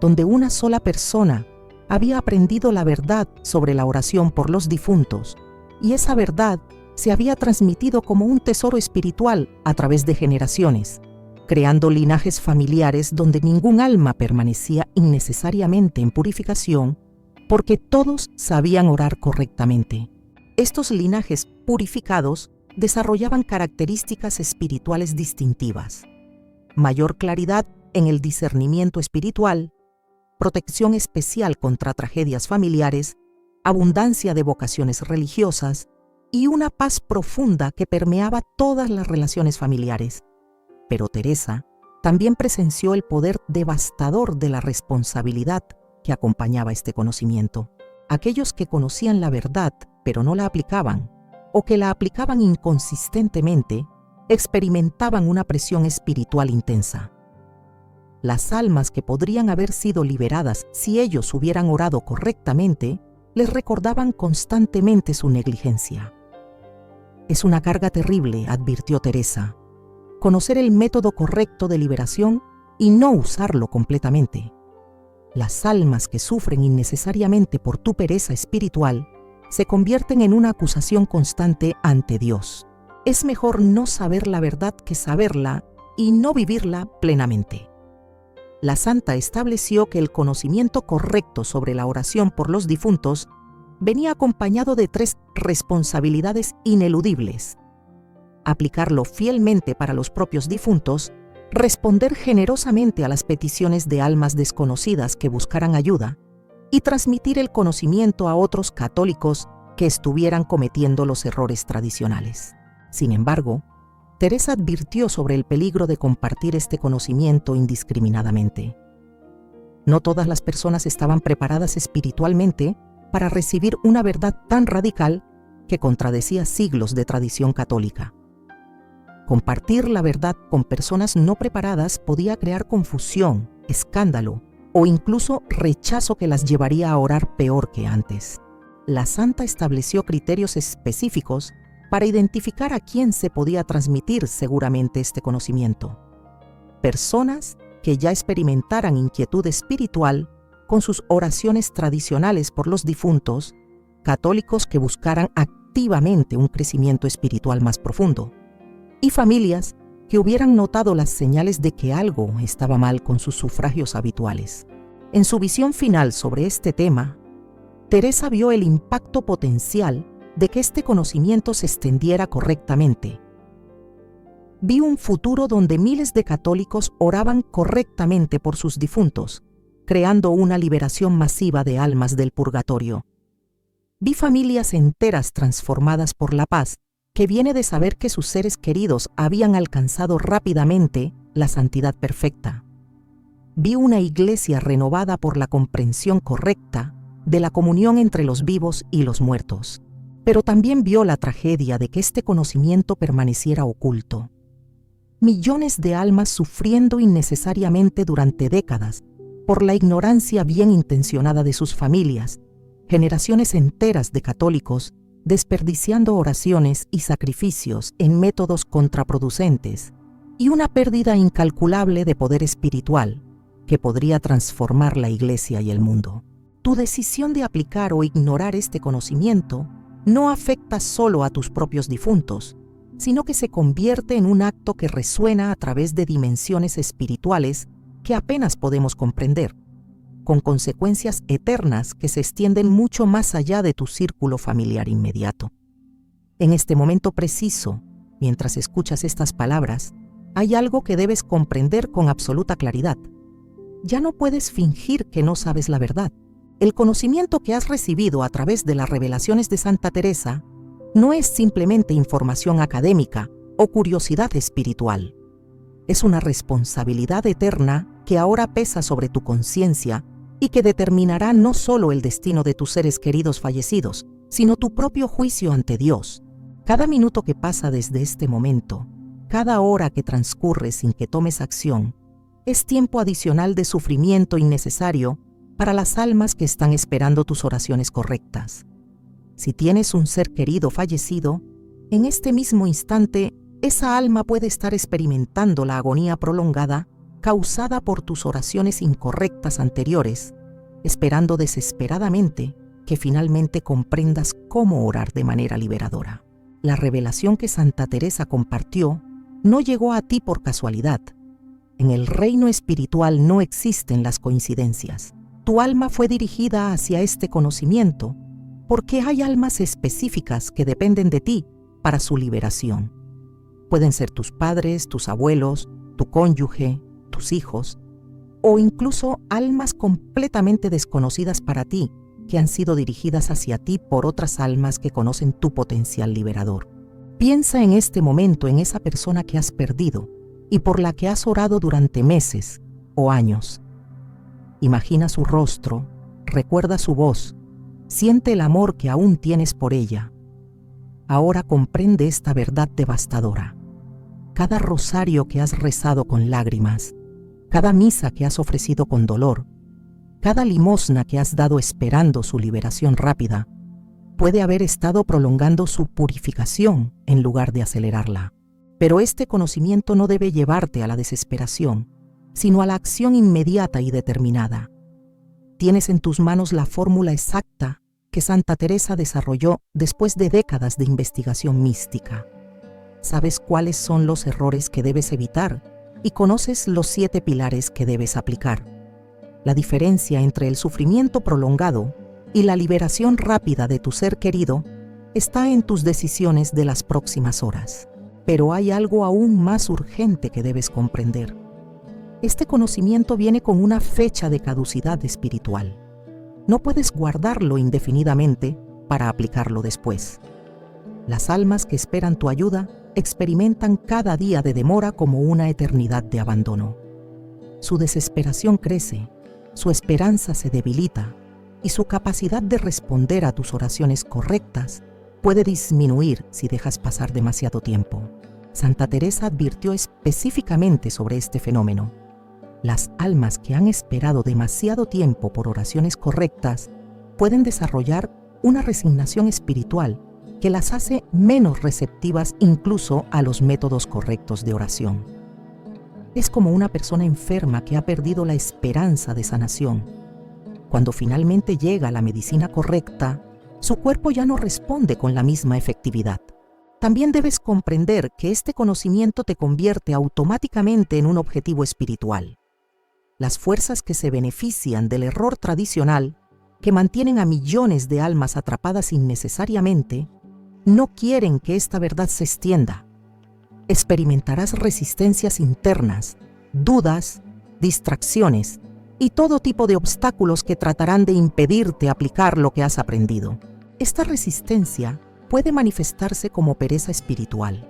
donde una sola persona había aprendido la verdad sobre la oración por los difuntos, y esa verdad se había transmitido como un tesoro espiritual a través de generaciones, creando linajes familiares donde ningún alma permanecía innecesariamente en purificación, porque todos sabían orar correctamente. Estos linajes purificados desarrollaban características espirituales distintivas: mayor claridad en el discernimiento espiritual, protección especial contra tragedias familiares, abundancia de vocaciones religiosas y una paz profunda que permeaba todas las relaciones familiares. Pero Teresa también presenció el poder devastador de la responsabilidad que acompañaba este conocimiento. Aquellos que conocían la verdad pero no la aplicaban, o que la aplicaban inconsistentemente, experimentaban una presión espiritual intensa. Las almas que podrían haber sido liberadas si ellos hubieran orado correctamente, les recordaban constantemente su negligencia. Es una carga terrible, advirtió Teresa, conocer el método correcto de liberación y no usarlo completamente. Las almas que sufren innecesariamente por tu pereza espiritual se convierten en una acusación constante ante Dios. Es mejor no saber la verdad que saberla y no vivirla plenamente. La santa estableció que el conocimiento correcto sobre la oración por los difuntos venía acompañado de 3 responsabilidades ineludibles: aplicarlo fielmente para los propios difuntos, responder generosamente a las peticiones de almas desconocidas que buscaran ayuda y transmitir el conocimiento a otros católicos que estuvieran cometiendo los errores tradicionales. Sin embargo, Teresa advirtió sobre el peligro de compartir este conocimiento indiscriminadamente. No todas las personas estaban preparadas espiritualmente para recibir una verdad tan radical que contradecía siglos de tradición católica. Compartir la verdad con personas no preparadas podía crear confusión, escándalo o incluso rechazo que las llevaría a orar peor que antes. La santa estableció criterios específicos para identificar a quién se podía transmitir seguramente este conocimiento. Personas que ya experimentaran inquietud espiritual con sus oraciones tradicionales por los difuntos, católicos que buscaran activamente un crecimiento espiritual más profundo, y familias que hubieran notado las señales de que algo estaba mal con sus sufragios habituales. En su visión final sobre este tema, Teresa vio el impacto potencial de que este conocimiento se extendiera correctamente. Vi un futuro donde miles de católicos oraban correctamente por sus difuntos, creando una liberación masiva de almas del purgatorio. Vi familias enteras transformadas por la paz, que viene de saber que sus seres queridos habían alcanzado rápidamente la santidad perfecta. Vi una iglesia renovada por la comprensión correcta de la comunión entre los vivos y los muertos. Pero también vio la tragedia de que este conocimiento permaneciera oculto. Millones de almas sufriendo innecesariamente durante décadas por la ignorancia bien intencionada de sus familias, generaciones enteras de católicos desperdiciando oraciones y sacrificios en métodos contraproducentes, y una pérdida incalculable de poder espiritual que podría transformar la Iglesia y el mundo. Tu decisión de aplicar o ignorar este conocimiento no afecta solo a tus propios difuntos, sino que se convierte en un acto que resuena a través de dimensiones espirituales que apenas podemos comprender, con consecuencias eternas que se extienden mucho más allá de tu círculo familiar inmediato. En este momento preciso, mientras escuchas estas palabras, hay algo que debes comprender con absoluta claridad. Ya no puedes fingir que no sabes la verdad. El conocimiento que has recibido a través de las revelaciones de Santa Teresa no es simplemente información académica o curiosidad espiritual. Es una responsabilidad eterna que ahora pesa sobre tu conciencia y que determinará no solo el destino de tus seres queridos fallecidos, sino tu propio juicio ante Dios. Cada minuto que pasa desde este momento, cada hora que transcurre sin que tomes acción, es tiempo adicional de sufrimiento innecesario para las almas que están esperando tus oraciones correctas. Si tienes un ser querido fallecido, en este mismo instante, esa alma puede estar experimentando la agonía prolongada causada por tus oraciones incorrectas anteriores, esperando desesperadamente que finalmente comprendas cómo orar de manera liberadora. La revelación que Santa Teresa compartió no llegó a ti por casualidad. En el reino espiritual no existen las coincidencias. Tu alma fue dirigida hacia este conocimiento porque hay almas específicas que dependen de ti para su liberación. Pueden ser tus padres, tus abuelos, tu cónyuge, tus hijos, o incluso almas completamente desconocidas para ti, que han sido dirigidas hacia ti por otras almas que conocen tu potencial liberador. Piensa en este momento en esa persona que has perdido y por la que has orado durante meses o años. Imagina su rostro, recuerda su voz, siente el amor que aún tienes por ella. Ahora comprende esta verdad devastadora. Cada rosario que has rezado con lágrimas, cada misa que has ofrecido con dolor, cada limosna que has dado esperando su liberación rápida, puede haber estado prolongando su purificación en lugar de acelerarla. Pero este conocimiento no debe llevarte a la desesperación, sino a la acción inmediata y determinada. Tienes en tus manos la fórmula exacta que Santa Teresa desarrolló después de décadas de investigación mística. Sabes cuáles son los errores que debes evitar y conoces los 7 pilares que debes aplicar. La diferencia entre el sufrimiento prolongado y la liberación rápida de tu ser querido está en tus decisiones de las próximas horas. Pero hay algo aún más urgente que debes comprender. Este conocimiento viene con una fecha de caducidad espiritual. No puedes guardarlo indefinidamente para aplicarlo después. Las almas que esperan tu ayuda experimentan cada día de demora como una eternidad de abandono. Su desesperación crece, su esperanza se debilita y su capacidad de responder a tus oraciones correctas puede disminuir si dejas pasar demasiado tiempo. Santa Teresa advirtió específicamente sobre este fenómeno. Las almas que han esperado demasiado tiempo por oraciones correctas pueden desarrollar una resignación espiritual que las hace menos receptivas incluso a los métodos correctos de oración. Es como una persona enferma que ha perdido la esperanza de sanación. Cuando finalmente llega la medicina correcta, su cuerpo ya no responde con la misma efectividad. También debes comprender que este conocimiento te convierte automáticamente en un objetivo espiritual. Las fuerzas que se benefician del error tradicional, que mantienen a millones de almas atrapadas innecesariamente, no quieren que esta verdad se extienda. Experimentarás resistencias internas, dudas, distracciones y todo tipo de obstáculos que tratarán de impedirte aplicar lo que has aprendido. Esta resistencia puede manifestarse como pereza espiritual,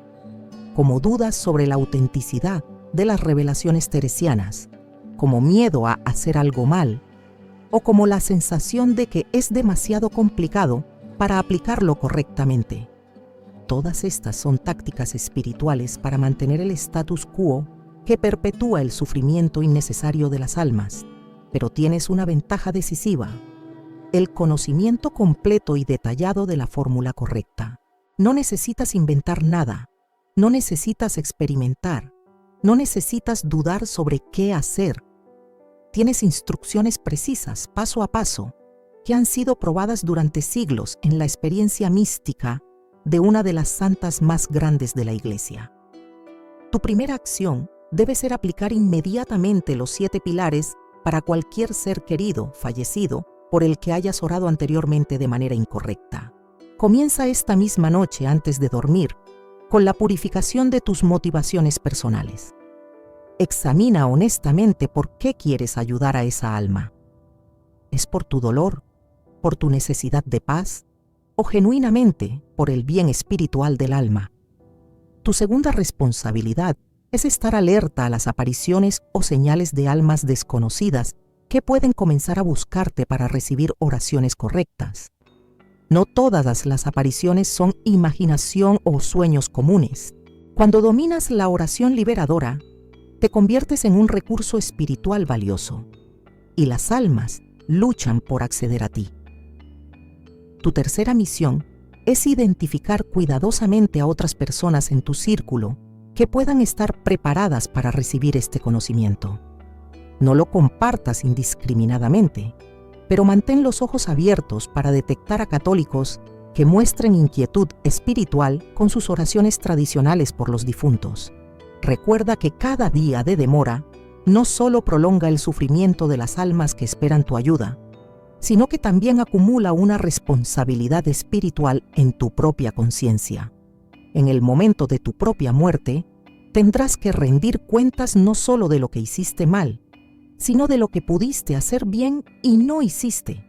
como dudas sobre la autenticidad de las revelaciones teresianas, como miedo a hacer algo mal, o como la sensación de que es demasiado complicado para aplicarlo correctamente. Todas estas son tácticas espirituales para mantener el status quo que perpetúa el sufrimiento innecesario de las almas, pero tienes una ventaja decisiva: el conocimiento completo y detallado de la fórmula correcta. No necesitas inventar nada, no necesitas experimentar, no necesitas dudar sobre qué hacer. Tienes instrucciones precisas, paso a paso, que han sido probadas durante siglos en la experiencia mística de una de las santas más grandes de la Iglesia. Tu primera acción debe ser aplicar inmediatamente los 7 pilares para cualquier ser querido, fallecido, por el que hayas orado anteriormente de manera incorrecta. Comienza esta misma noche antes de dormir con la purificación de tus motivaciones personales. Examina honestamente por qué quieres ayudar a esa alma. ¿Es por tu dolor, por tu necesidad de paz o genuinamente por el bien espiritual del alma? Tu segunda responsabilidad es estar alerta a las apariciones o señales de almas desconocidas que pueden comenzar a buscarte para recibir oraciones correctas. No todas las apariciones son imaginación o sueños comunes. Cuando dominas la oración liberadora, te conviertes en un recurso espiritual valioso, y las almas luchan por acceder a ti. Tu tercera misión es identificar cuidadosamente a otras personas en tu círculo que puedan estar preparadas para recibir este conocimiento. No lo compartas indiscriminadamente, pero mantén los ojos abiertos para detectar a católicos que muestren inquietud espiritual con sus oraciones tradicionales por los difuntos. Recuerda que cada día de demora no solo prolonga el sufrimiento de las almas que esperan tu ayuda, sino que también acumula una responsabilidad espiritual en tu propia conciencia. En el momento de tu propia muerte, tendrás que rendir cuentas no solo de lo que hiciste mal, sino de lo que pudiste hacer bien y no hiciste.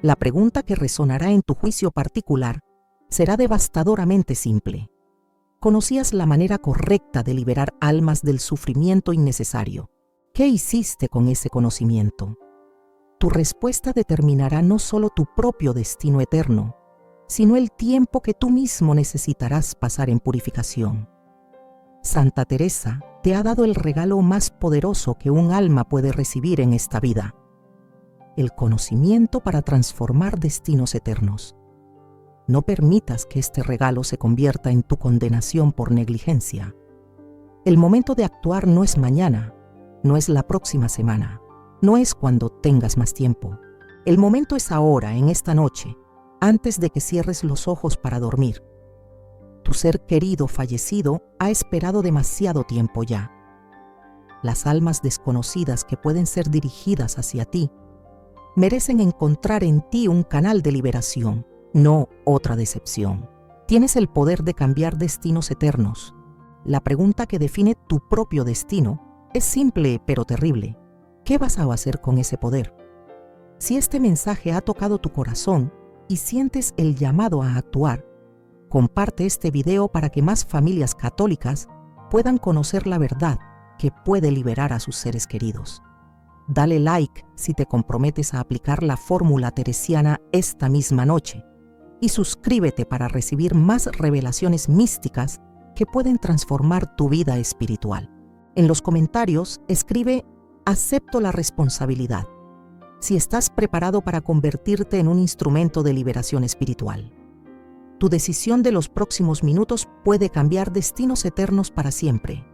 La pregunta que resonará en tu juicio particular será devastadoramente simple. ¿Conocías la manera correcta de liberar almas del sufrimiento innecesario? ¿Qué hiciste con ese conocimiento? Tu respuesta determinará no solo tu propio destino eterno, sino el tiempo que tú mismo necesitarás pasar en purificación. Santa Teresa te ha dado el regalo más poderoso que un alma puede recibir en esta vida: el conocimiento para transformar destinos eternos. No permitas que este regalo se convierta en tu condenación por negligencia. El momento de actuar no es mañana, no es la próxima semana, no es cuando tengas más tiempo. El momento es ahora, en esta noche, antes de que cierres los ojos para dormir. Tu ser querido fallecido ha esperado demasiado tiempo ya. Las almas desconocidas que pueden ser dirigidas hacia ti merecen encontrar en ti un canal de liberación, no otra decepción. Tienes el poder de cambiar destinos eternos. La pregunta que define tu propio destino es simple pero terrible. ¿Qué vas a hacer con ese poder? Si este mensaje ha tocado tu corazón y sientes el llamado a actuar, comparte este video para que más familias católicas puedan conocer la verdad que puede liberar a sus seres queridos. Dale like si te comprometes a aplicar la fórmula teresiana esta misma noche y suscríbete para recibir más revelaciones místicas que pueden transformar tu vida espiritual. En los comentarios escribe: acepto la responsabilidad, si estás preparado para convertirte en un instrumento de liberación espiritual. Tu decisión de los próximos minutos puede cambiar destinos eternos para siempre.